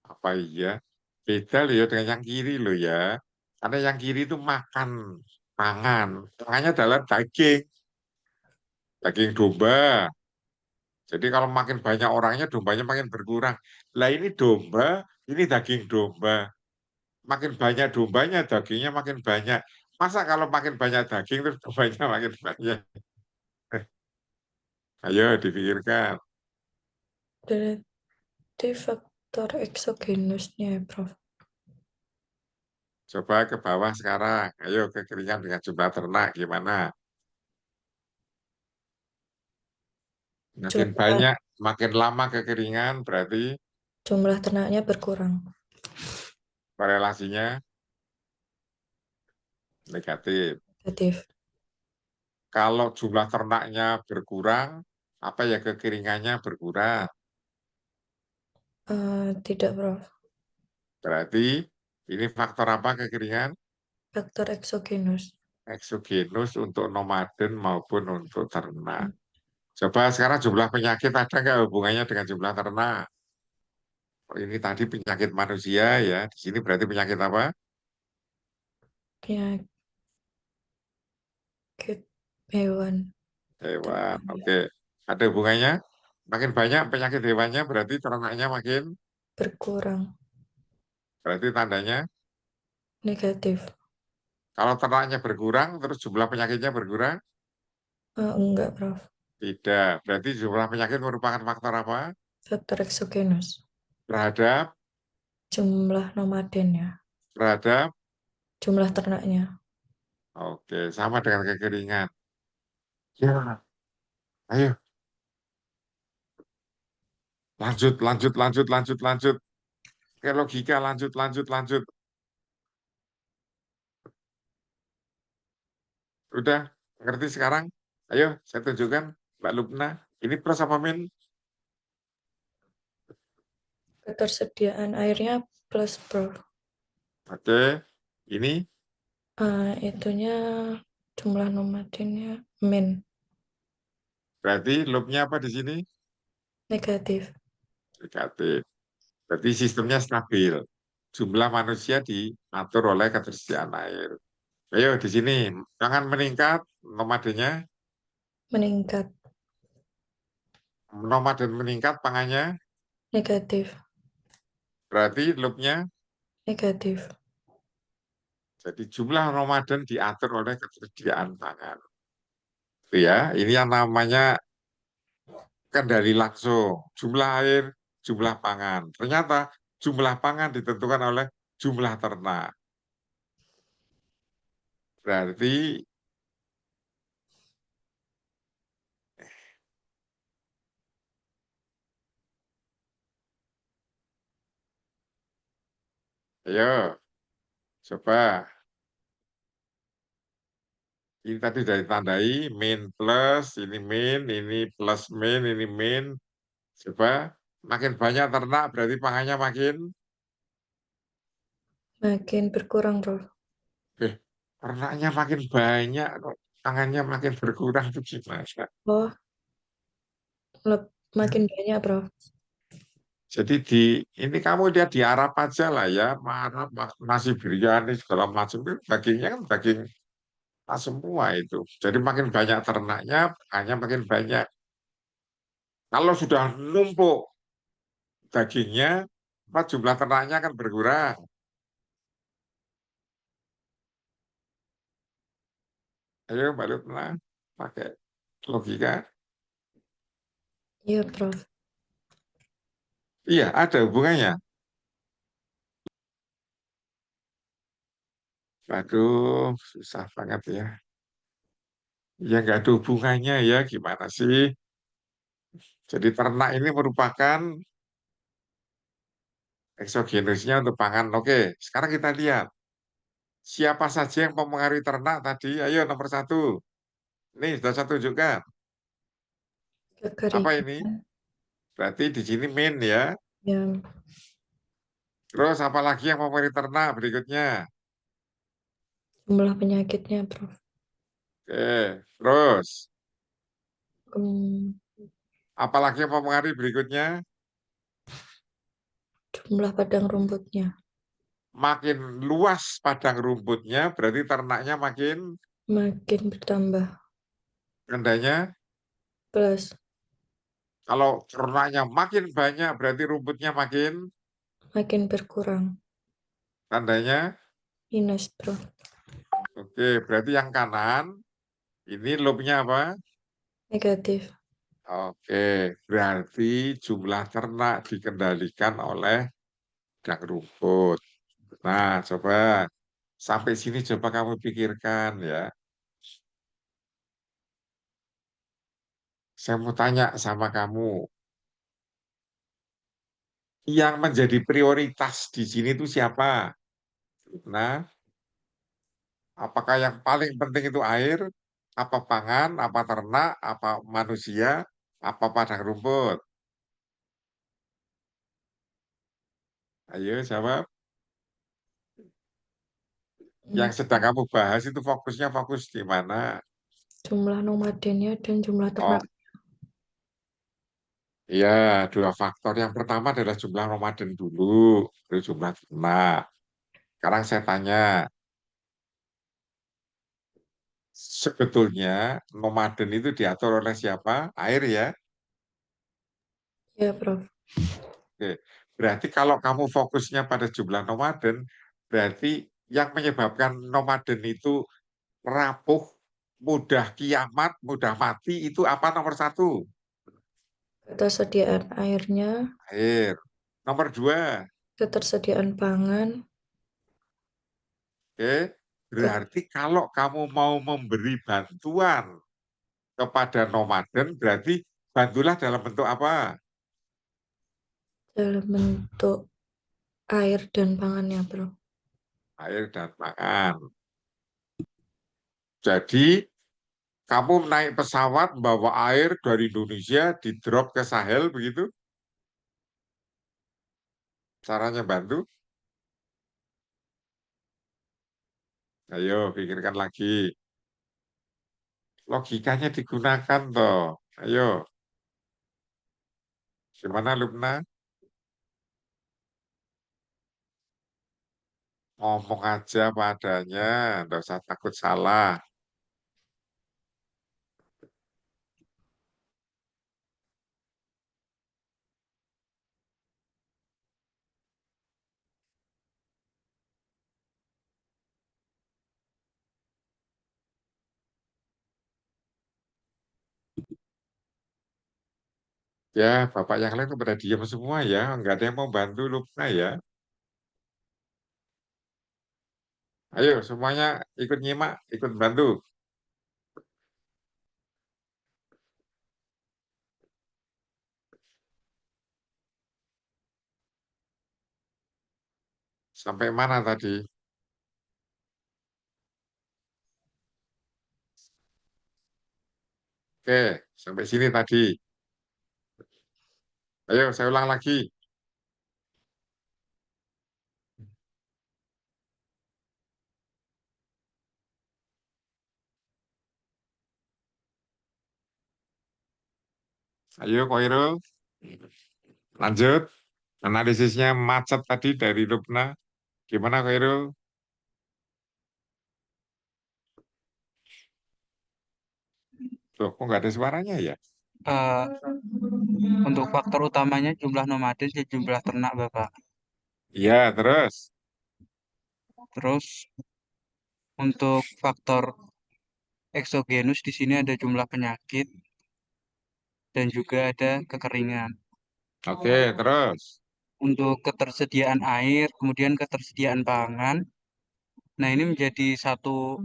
Apa iya? Beda loh ya dengan yang kiri loh ya. Karena yang kiri itu makan pangan. Pangannya adalah daging. Daging domba. Jadi kalau makin banyak orangnya, dombanya makin berkurang. Lah ini domba, ini daging domba. Makin banyak dombanya, dagingnya makin banyak. Masa kalau makin banyak daging, terus dombanya makin banyak? Ayo dipikirkan. Berarti faktor eksogenusnya, Prof. Coba ke bawah sekarang. Ayo kekeringan dengan jumlah ternak gimana? Makin banyak, makin lama kekeringan berarti jumlah ternaknya berkurang. korelasinya negatif. Negatif. Kalau jumlah ternaknya berkurang, apa ya kekeringannya berkurang? Tidak, Prof. Berarti ini faktor apa kekeringan? Faktor eksogenus. Eksogenus untuk nomaden maupun untuk ternak. Coba sekarang jumlah penyakit ada nggak hubungannya dengan jumlah ternak? Oh, ini tadi penyakit manusia ya. Di sini berarti penyakit apa? Penyakit hewan. Hewan. Oke. Ada hubungannya? Makin banyak penyakit hewannya berarti ternaknya makin Berkurang. berarti tandanya Negatif. kalau ternaknya berkurang terus jumlah penyakitnya berkurang? Enggak, Prof. Tidak. Berarti jumlah penyakit merupakan faktor apa? Faktor eksogenus. Terhadap Jumlah nomadennya. terhadap Jumlah ternaknya. oke, sama dengan kekeringan. Ya, ayo. Lanjut. Oke, logika, lanjut. Udah, ngerti sekarang? Ayo, saya tunjukkan, Mbak Lubna. Ini plus apa min? Ketersediaan airnya plus, Prof. Oke, ini Itunya jumlah nomadennya min. berarti lubnya apa di sini? Negatif. Negatif. Berarti sistemnya stabil. Jumlah manusia diatur oleh ketersediaan air. Ayo, di sini, jangan meningkat, nomadennya. Meningkat. Nomaden meningkat, pangannya. Negatif. Berarti lubnya. Negatif. Jadi jumlah nomaden diatur oleh ketersediaan pangan. Itu ya, ini yang namanya kendali langsung. Jumlah air, jumlah pangan. Ternyata jumlah pangan ditentukan oleh jumlah ternak. Berarti ayo coba. Ini tadi sudah ditandai min plus, ini plus min, ini min. Coba makin banyak ternak berarti pangannya makin berkurang, Prof. ternaknya makin banyak kok pangannya makin berkurang itu gimana? Oh, makin banyak, Prof. Jadi ini kamu lihat di Arab aja lah ya, Arab nasi biryani segala macam itu dagingnya kan daging semua itu. Jadi makin banyak ternaknya, hanya makin banyak. Kalau sudah numpuk dagingnya, jumlah ternaknya akan berkurang. Ayo Mbak Lutna, pakai logika. Iya, Prof. Iya, ada hubungannya. Waduh, susah banget ya. Ya nggak ada hubungannya ya, gimana sih? Jadi ternak ini merupakan eksogenusnya untuk pangan. Oke, sekarang kita lihat. Siapa saja yang mempengaruhi ternak tadi? Ayo nomor 1. Nih, sudah saya tunjukkan. Apa ini? Berarti di sini min ya. Ya. Terus apa lagi yang mempengaruhi ternak berikutnya? Jumlah penyakitnya, Prof. Oke, terus. Hmm, Apalagi yang mempengaruhi berikutnya? Jumlah padang rumputnya. Makin luas padang rumputnya, berarti ternaknya makin bertambah. tandanya Plus. kalau ternaknya makin banyak, berarti rumputnya makin berkurang. tandanya Minus, Bro. oke, berarti yang kanan ini lobnya apa? Negatif. Oke, berarti jumlah ternak dikendalikan oleh padang rumput. Nah, coba sampai sini coba kamu pikirkan ya. Saya mau tanya sama kamu, yang menjadi prioritas di sini itu siapa? Nah, apakah yang paling penting itu air, apa pangan, apa ternak, apa manusia, apa padang rumput? Ayo jawab. Yang sedang kamu bahas itu fokusnya fokus di mana? Jumlah nomadennya dan jumlah Oh, ternak. iya, dua faktor. Yang pertama adalah jumlah nomaden dulu, baru jumlah ternak. Sekarang saya tanya, sebetulnya nomaden itu diatur oleh siapa? Air ya? Ya, Prof. Oke. Berarti kalau kamu fokusnya pada jumlah nomaden, berarti yang menyebabkan nomaden itu rapuh, mudah kiamat, mudah mati, itu apa nomor satu? Ketersediaan airnya, Air. Nomor dua, ketersediaan pangan, oke. Berarti kalau kamu mau memberi bantuan kepada nomaden, berarti bantulah dalam bentuk apa? dalam bentuk air dan pangannya, Bro. Air dan pangan. Jadi, kamu naik pesawat bawa air dari Indonesia di drop ke Sahel begitu? Caranya bantu? Ayo pikirkan lagi. Logikanya digunakan toh. Ayo. Gimana Lubna? Ngomong aja padanya, nggak usah takut salah. Ya, Bapak yang lain pada diam semua ya, nggak ada yang mau bantu Lubna ya. Ayo semuanya ikut nyimak, ikut bantu. Sampai mana tadi? Oke, sampai sini tadi. Ayo saya ulang lagi. Ayo Koirul, lanjut. Analisisnya macet tadi dari Lubna. Gimana Koirul? Loh, kok nggak ada suaranya ya? Eh, untuk faktor utamanya jumlah nomaden dan jumlah ternak, Bapak. Iya, terus. Terus untuk faktor eksogenus di sini ada jumlah penyakit dan juga ada kekeringan. Oke, terus. Untuk ketersediaan air, kemudian ketersediaan pangan. Nah, ini menjadi satu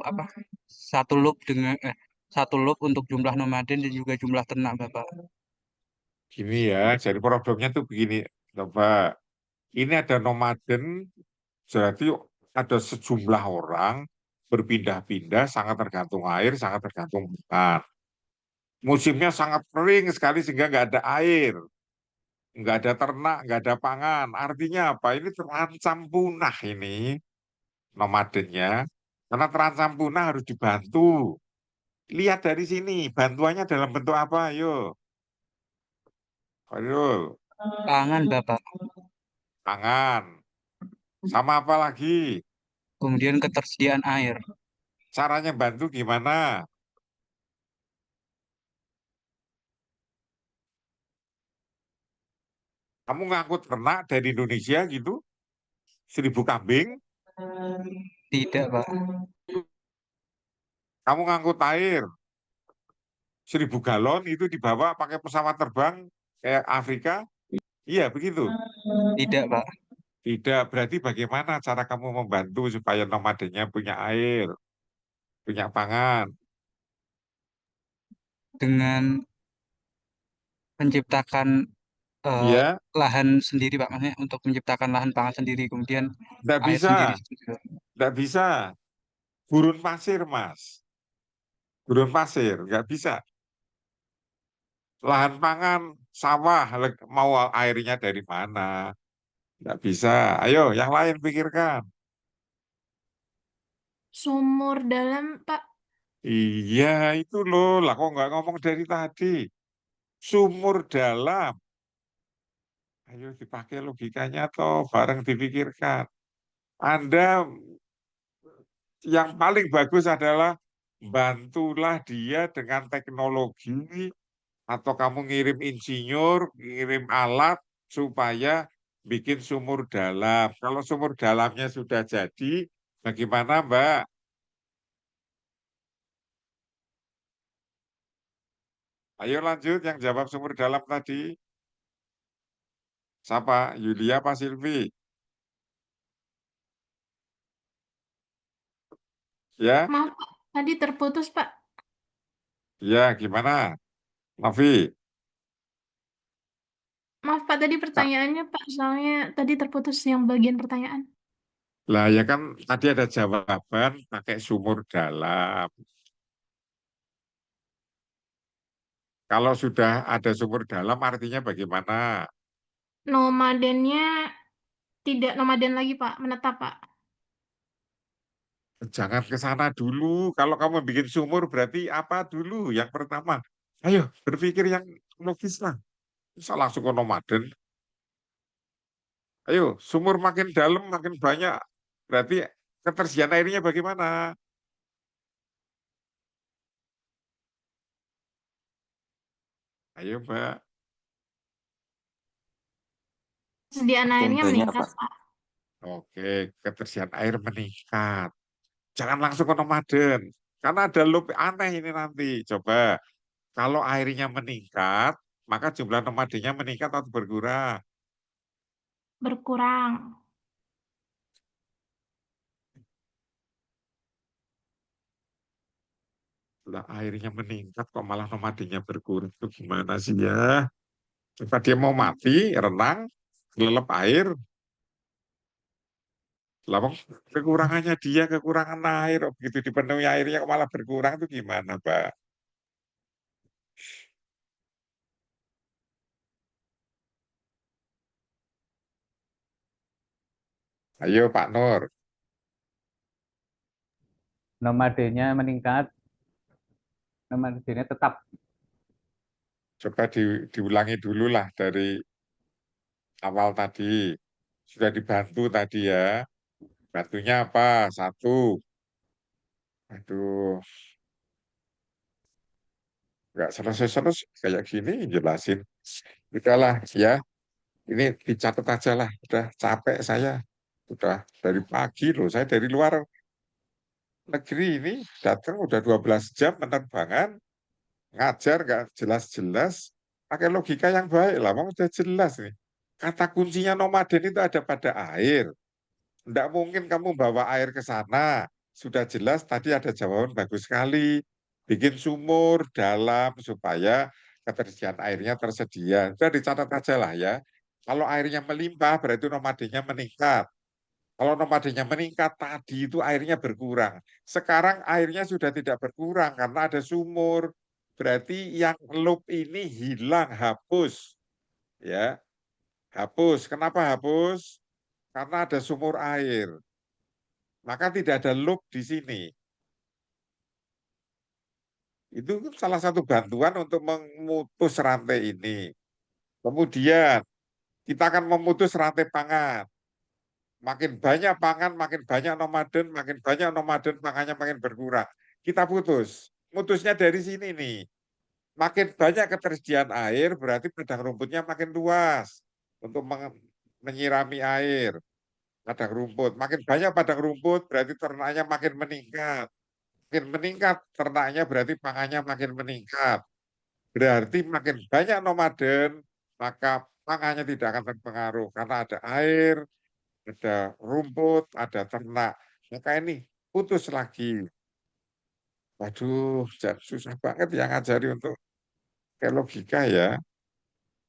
apa? Satu loop untuk jumlah nomaden dan juga jumlah ternak, Bapak. Gini ya, jadi problemnya tuh begini. Coba, ini ada nomaden, berarti ada sejumlah orang berpindah-pindah, sangat tergantung air, sangat tergantung makan. Musimnya sangat kering sekali sehingga nggak ada air, nggak ada ternak, nggak ada pangan. Artinya apa? Ini terancam punah ini nomadennya. Karena terancam punah harus dibantu. Lihat dari sini, bantuannya dalam bentuk apa? Ayo, ayo, Pangan, Bapak. pangan. Sama apa lagi? Kemudian ketersediaan air. Caranya bantu gimana? Kamu ngangkut ternak dari Indonesia gitu, 1.000 kambing. Tidak, Pak. Kamu ngangkut air, 1.000 galon itu dibawa pakai pesawat terbang kayak Afrika. Iya, begitu. Tidak, Pak. Tidak, berarti bagaimana cara kamu membantu supaya nomadennya punya air, punya pangan? Dengan menciptakan Iya, lahan sendiri, Pak. Maksudnya untuk menciptakan lahan pangan sendiri, kemudian tidak air bisa, sendiri. tidak bisa. Gurun pasir, Mas. Gurun pasir, nggak bisa. Lahan pangan, sawah, mau airnya dari mana? Nggak bisa. Ayo, yang lain pikirkan. Sumur dalam, Pak. Iya, itu loh. Lah kok nggak ngomong dari tadi? Sumur dalam. Ayo dipakai logikanya toh, bareng dipikirkan. Anda yang paling bagus adalah bantulah dia dengan teknologi atau kamu ngirim insinyur, ngirim alat supaya bikin sumur dalam. Kalau sumur dalamnya sudah jadi, bagaimana Mbak? Ayo lanjut yang jawab sumur dalam tadi. Siapa? Yulia apa Silvi? Ya, Maaf, Pak. Tadi terputus, Pak. ya gimana? Novi, Maaf, Pak. Tadi Cak. pertanyaannya, Pak. Soalnya tadi terputus yang bagian pertanyaan. Lah ya kan tadi ada jawaban pakai sumur dalam. Kalau sudah ada sumur dalam artinya bagaimana? Nomadennya tidak nomaden lagi, Pak. Menetap, Pak. Jangan ke sana dulu. Kalau kamu bikin sumur berarti apa dulu? Yang pertama, ayo berpikir yang logis lah. Bisa langsung ke nomaden. Ayo, sumur makin dalam makin banyak. Berarti ketersediaan airnya bagaimana? Ayo Mbak. Sediaan Makin airnya banyak meningkat, Pak. Pak. Oke, ketersediaan air meningkat. Jangan langsung ke nomaden. Karena ada loop aneh ini nanti. Coba, kalau airnya meningkat, maka jumlah nomadennya meningkat atau berkurang? Berkurang. Lah airnya meningkat kok malah nomadennya berkurang. Itu gimana sih ya? Coba dia mau mati, renang, lelep air. Lah wong kekurangannya dia kekurangan air. Begitu dipenuhi airnya kok malah berkurang itu gimana, Mbak? Ayo Pak Nur. Nomadenya meningkat, nomadenya tetap. Coba diulangi dulu lah dari awal tadi. Sudah dibantu tadi ya. Bantunya apa? Satu. Aduh, nggak selesai-selesai kayak gini jelasin. Udahlah ya, ini dicatat aja lah. Udah capek saya. Udah dari pagi loh, saya dari luar negeri ini datang udah 12 jam penerbangan, ngajar nggak jelas-jelas, pakai logika yang baik lah, mau udah jelas nih. Kata kuncinya nomaden itu ada pada air. Tidak mungkin kamu bawa air ke sana. Sudah jelas tadi ada jawaban bagus sekali. Bikin sumur dalam supaya ketersediaan airnya tersedia. Sudah dicatat aja lah ya. Kalau airnya melimpah berarti nomadennya meningkat. Kalau nomadennya meningkat tadi itu airnya berkurang. Sekarang airnya sudah tidak berkurang karena ada sumur. Berarti yang loop ini hilang, hapus. Ya, hapus. Kenapa hapus? Karena ada sumur air. Maka tidak ada loop di sini. Itu salah satu bantuan untuk memutus rantai ini. Kemudian kita akan memutus rantai pangan. Makin banyak pangan, makin banyak nomaden, makin banyak nomaden, pangannya makin berkurang. Kita putus. Mutusnya dari sini nih. Makin banyak ketersediaan air, berarti padang rumputnya makin luas untuk menyirami air. Padang rumput. Makin banyak padang rumput, berarti ternaknya makin meningkat. Makin meningkat ternaknya berarti pangannya makin meningkat. Berarti makin banyak nomaden, maka pangannya tidak akan terpengaruh karena ada air, ada rumput, ada ternak. Maka ini putus lagi. Waduh, susah banget yang ngajari untuk kayak logika ya.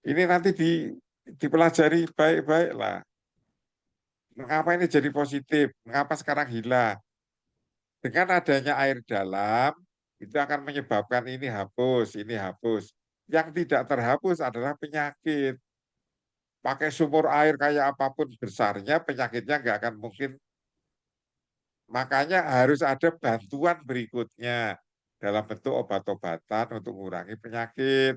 Ini nanti dipelajari baik-baik lah. Mengapa ini jadi positif? Mengapa sekarang hilang? Dengan adanya air dalam, itu akan menyebabkan ini hapus, ini hapus. Yang tidak terhapus adalah penyakit. pakai sumur air kayak apapun besarnya, penyakitnya nggak akan mungkin. Makanya harus ada bantuan berikutnya dalam bentuk obat-obatan untuk mengurangi penyakit,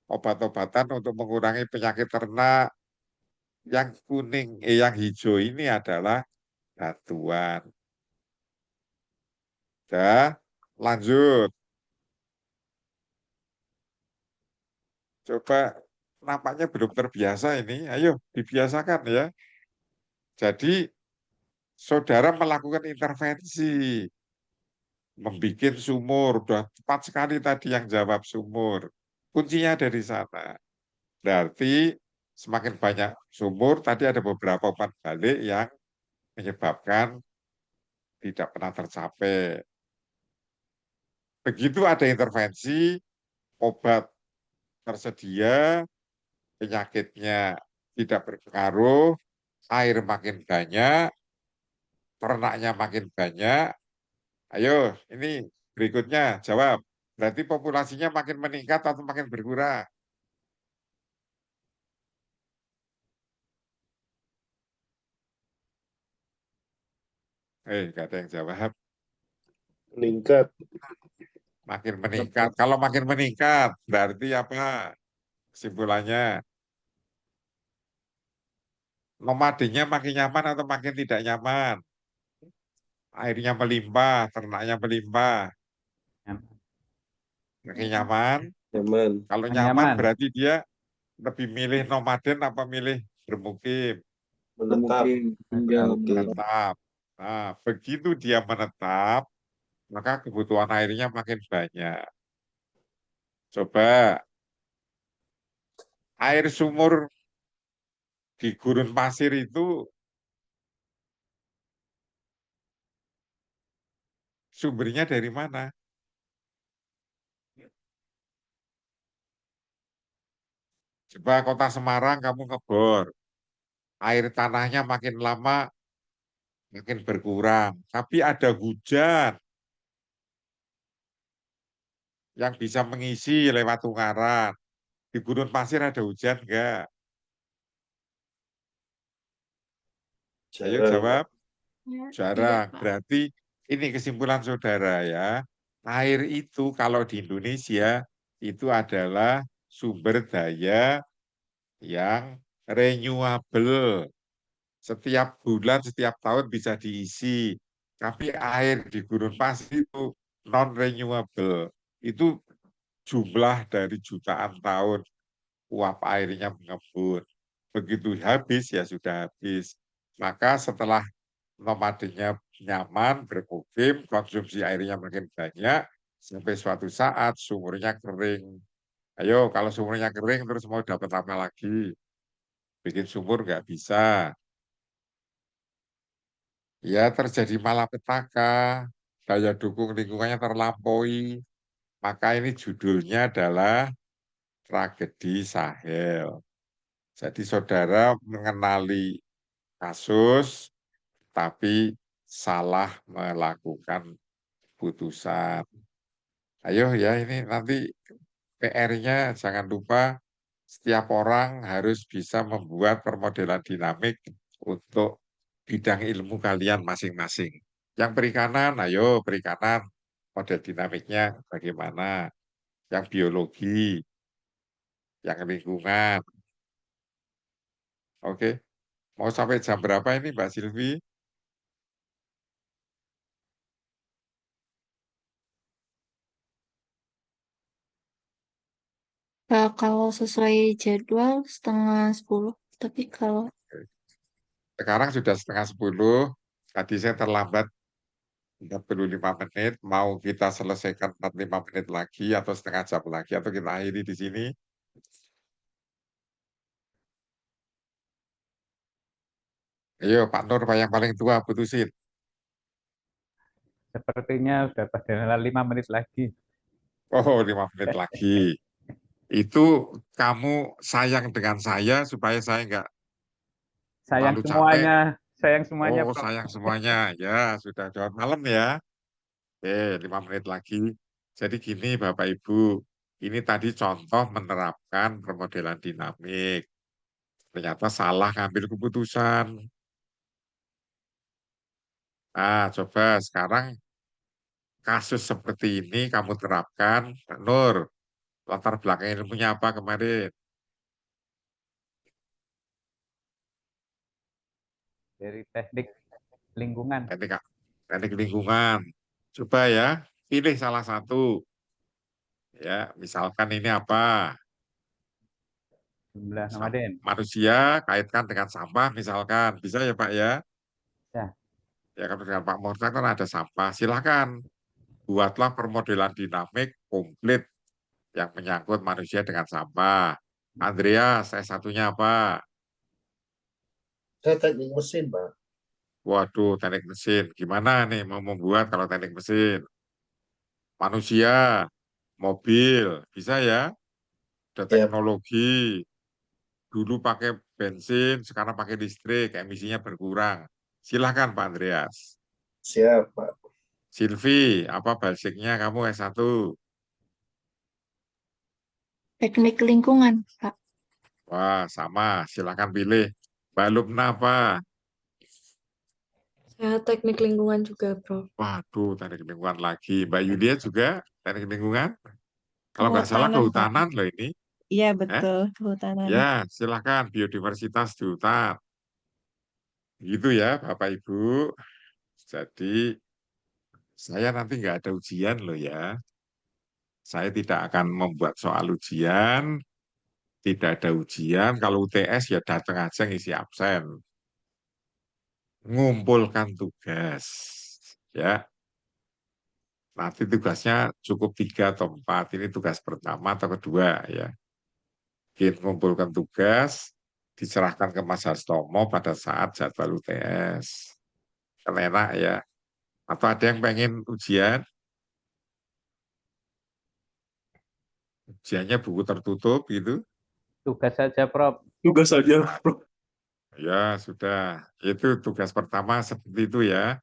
obat-obatan untuk mengurangi penyakit ternak. Yang kuning, yang hijau ini adalah bantuan. Dah, lanjut. Coba nampaknya belum terbiasa ini. Ayo dibiasakan ya. Jadi saudara melakukan intervensi, membuat sumur. Udah tepat sekali tadi yang jawab sumur. Kuncinya ada di sana. Berarti semakin banyak sumur, tadi ada beberapa umpan balik yang menyebabkan tidak pernah tercapai. Begitu ada intervensi, obat tersedia, penyakitnya tidak berpengaruh, air makin banyak, ternaknya makin banyak. Ayo, ini berikutnya jawab. Berarti populasinya makin meningkat atau makin berkurang? Nggak ada yang jawab. Meningkat. Makin meningkat. Kalau makin meningkat, berarti apa kesimpulannya? Nomadenya makin nyaman atau makin tidak nyaman? Airnya melimpah, ternaknya melimpah. Makin nyaman. Nyaman. Kalau Nyaman. nyaman berarti dia lebih milih nomaden apa milih bermukim? Menetap. Menetap. Nah, begitu dia menetap, maka kebutuhan airnya makin banyak. Coba air sumur di gurun pasir itu sumbernya dari mana? Coba kota Semarang kamu ngebor, air tanahnya makin lama makin berkurang, tapi ada hujan yang bisa mengisi lewat Ungaran. Di gurun pasir ada hujan enggak? Ayo Jarang. jawab. Ya, Jarang. Pak. Berarti ini kesimpulan saudara ya. Air itu kalau di Indonesia itu adalah sumber daya yang renewable. Setiap bulan, setiap tahun bisa diisi. Tapi air di gurun pasir itu non-renewable. Itu jumlah dari jutaan tahun uap airnya mengembun. Begitu habis ya sudah habis. Maka setelah nomadenya nyaman, bermukim, konsumsi airnya makin banyak, sampai suatu saat sumurnya kering. Ayo, kalau sumurnya kering terus mau dapat apa lagi? Bikin sumur nggak bisa. Ya terjadi malapetaka, daya dukung lingkungannya terlampaui. Maka ini judulnya adalah tragedi Sahel. Jadi saudara mengenali kasus, tapi salah melakukan putusan. Ayo ya ini nanti PR-nya jangan lupa setiap orang harus bisa membuat permodelan dinamik untuk bidang ilmu kalian masing-masing. Yang perikanan, ayo perikanan model dinamiknya bagaimana? Yang biologi, yang lingkungan. Oke, mau sampai jam berapa ini Mbak Silvi? Kalau sesuai jadwal 9:30, tapi kalau Sekarang sudah 9:30, tadi saya terlambat 45 menit, mau kita selesaikan 45 menit lagi atau setengah jam lagi, atau kita akhiri di sini. Ayo Pak Nur, Pak yang paling tua, putusin. Sepertinya sudah pada 5 menit lagi. Oh, 5 menit lagi. Itu kamu sayang dengan saya supaya saya nggak Sayang terlalu capek. semuanya, sayang semuanya, Oh, Prof. sayang semuanya. Ya, sudah jawab malam ya. Oke, 5 menit lagi. Jadi gini Bapak Ibu, ini tadi contoh menerapkan permodelan dinamik. Ternyata salah ngambil keputusan. Nah, coba sekarang kasus seperti ini kamu terapkan, Nur. Latar belakang ilmunya apa kemarin? Dari teknik lingkungan. Teknik lingkungan. Coba ya, pilih salah satu. Ya, misalkan ini apa? Jumlah nomaden. Manusia kaitkan dengan sampah misalkan. Bisa ya Pak ya? Ya. Ya kan dengan Pak Mortan kan ada sampah. Silakan buatlah permodelan dinamik komplit yang menyangkut manusia dengan sampah. Andreas, satunya apa? Saya teknik mesin, Pak. Waduh, teknik mesin. Gimana nih mau membuat kalau teknik mesin? Manusia, mobil, bisa ya? Ada teknologi. Dulu pakai bensin, sekarang pakai listrik, emisinya berkurang. Silahkan Pak Andreas. Siap, Pak. Silvi, apa basicnya kamu S1? Teknik lingkungan, Pak. Wah, sama. Silahkan pilih. Mbak Lubna apa? Saya teknik lingkungan juga, Prof. Waduh, teknik lingkungan lagi. Mbak Yulia juga teknik lingkungan? Kalau nggak salah Kehutanan, Pak. kehutanan loh ini. Iya, betul. Kehutanan. Ya, silahkan biodiversitas di hutan. Gitu ya, Bapak Ibu. Jadi, saya nanti nggak ada ujian loh ya. Saya tidak akan membuat soal ujian, tidak ada ujian. Kalau UTS ya datang aja ngisi absen. Ngumpulkan tugas. Ya, nanti tugasnya cukup 3 atau 4. Ini tugas pertama atau kedua ya. Kita mengumpulkan tugas, diserahkan ke Mas Hastomo pada saat jadwal UTS. Kan enak ya. Atau ada yang pengen ujian? Ujiannya buku tertutup gitu? Tugas saja, Prof. Tugas saja, Prof. Ya, sudah. Itu tugas pertama seperti itu ya.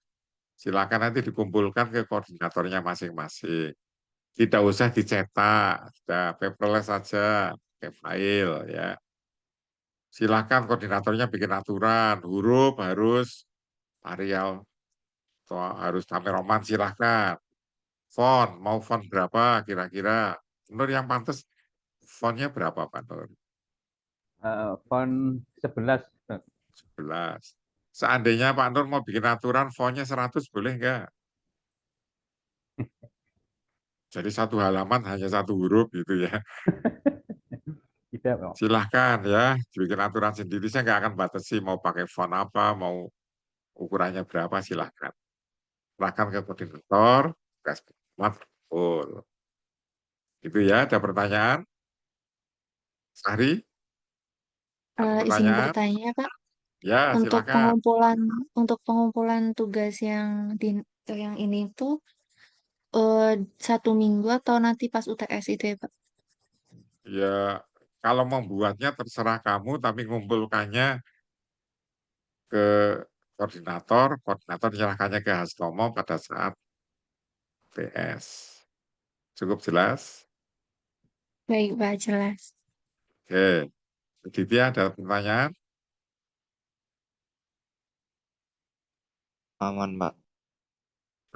Silakan nanti dikumpulkan ke koordinatornya masing-masing. Tidak usah dicetak, sudah paperless saja, pakai file ya. Silakan koordinatornya bikin aturan, huruf harus Arial, atau harus Roman silahkan. Font, mau font berapa kira-kira? Nur yang pantas fontnya berapa Pak Nur? Font 11. 11. Seandainya Pak Nur mau bikin aturan fontnya 100 boleh enggak? Jadi satu halaman hanya satu huruf gitu ya. Tidak, Pak. Silahkan ya, bikin aturan sendiri. Saya nggak akan batasi mau pakai font apa, mau ukurannya berapa, silahkan. Silahkan ke koordinator, tugas full. Itu ya, ada pertanyaan? Sahri? Ada Izin pertanyaan? bertanya, Pak. Ya, Untuk silakan. pengumpulan tugas yang ini tuh 1 minggu atau nanti pas UTS itu ya, Pak? Ya, kalau membuatnya terserah kamu, tapi ngumpulkannya ke koordinator menyerahkannya ke Hastomo pada saat PS. Cukup jelas? Baik, Pak, jelas. Oke. Ditya, ada pertanyaan? Aman, Pak.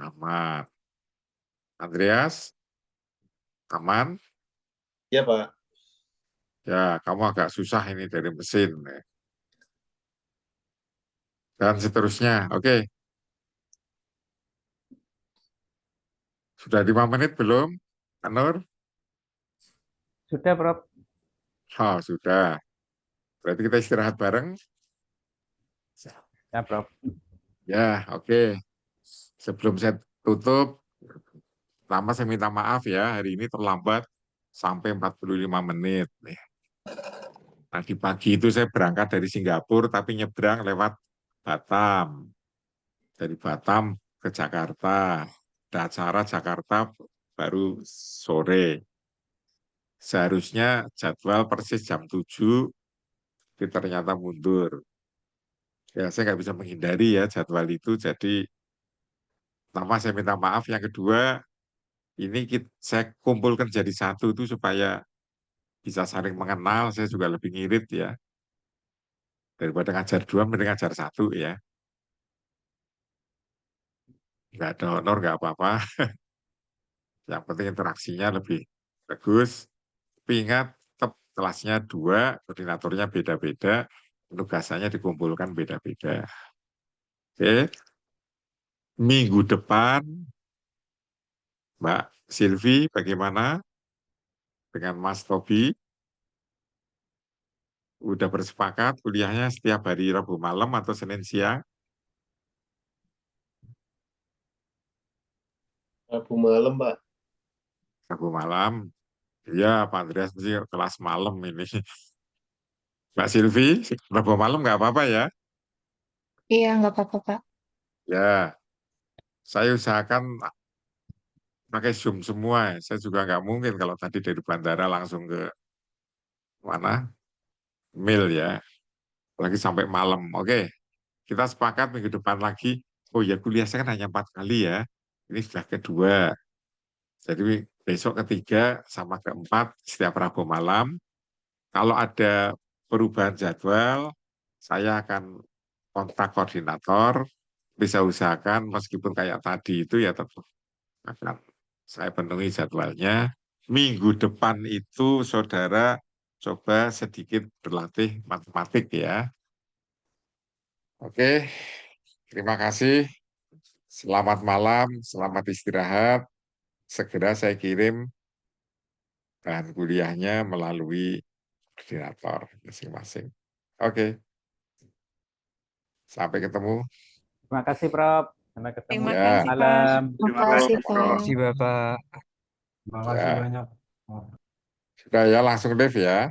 Aman. Andreas? Aman? Ya, Pak. Ya, kamu agak susah ini dari mesin. Dan seterusnya. Oke. Sudah 5 menit belum, Anur? Sudah, Prof. Oh, sudah. Berarti kita istirahat bareng? Ya, Prof. Ya, oke. Sebelum saya tutup, pertama saya minta maaf ya, hari ini terlambat sampai 45 menit. Tadi pagi itu saya berangkat dari Singapura, tapi nyebrang lewat Batam. Dari Batam ke Jakarta. Ada acara Jakarta baru sore. Seharusnya jadwal persis jam 7, tapi ternyata mundur. Ya, saya nggak bisa menghindari ya jadwal itu, jadi pertama saya minta maaf. Yang kedua, ini saya kumpulkan jadi satu itu supaya bisa saling mengenal, saya juga lebih ngirit ya. Daripada ngajar 2, mending ngajar 1 ya. Nggak ada honor, nggak apa-apa. Yang penting interaksinya lebih bagus. Tapi ingat, tetap kelasnya 2, koordinatornya beda-beda, penugasannya dikumpulkan beda-beda. Oke. Minggu depan, Mbak Silvi, bagaimana dengan Mas Tobi? Udah bersepakat kuliahnya setiap hari Rabu malam atau Senin siang? Rabu malam, Pak. Rabu malam. Iya, Pak Andreas mesti kelas malam ini. Mbak Silvi, Rabu malam nggak apa-apa ya? Iya, nggak apa-apa, Pak. Ya, saya usahakan pakai Zoom semua. Saya juga nggak mungkin kalau tadi dari bandara langsung ke mana? Mail ya. Lagi sampai malam. Oke, kita sepakat minggu depan lagi. Oh ya, kuliah saya kan hanya 4 kali ya. Ini sudah kedua. Jadi besok ketiga sama keempat setiap Rabu malam. Kalau ada perubahan jadwal, saya akan kontak koordinator. Bisa usahakan meskipun kayak tadi itu ya tetap akan saya penuhi jadwalnya. Minggu depan itu saudara coba sedikit berlatih matematik ya. Oke, terima kasih. Selamat malam, selamat istirahat. Segera saya kirim bahan kuliahnya melalui koordinator masing-masing. Oke, sampai ketemu. Terima kasih, Prof. Sampai ketemu Terima Ya. kasih, Pak. malam. Terima kasih, Terima Pak. kasih Bapak. Terima kasih Ya. banyak. Sudah ya, langsung Dev ya.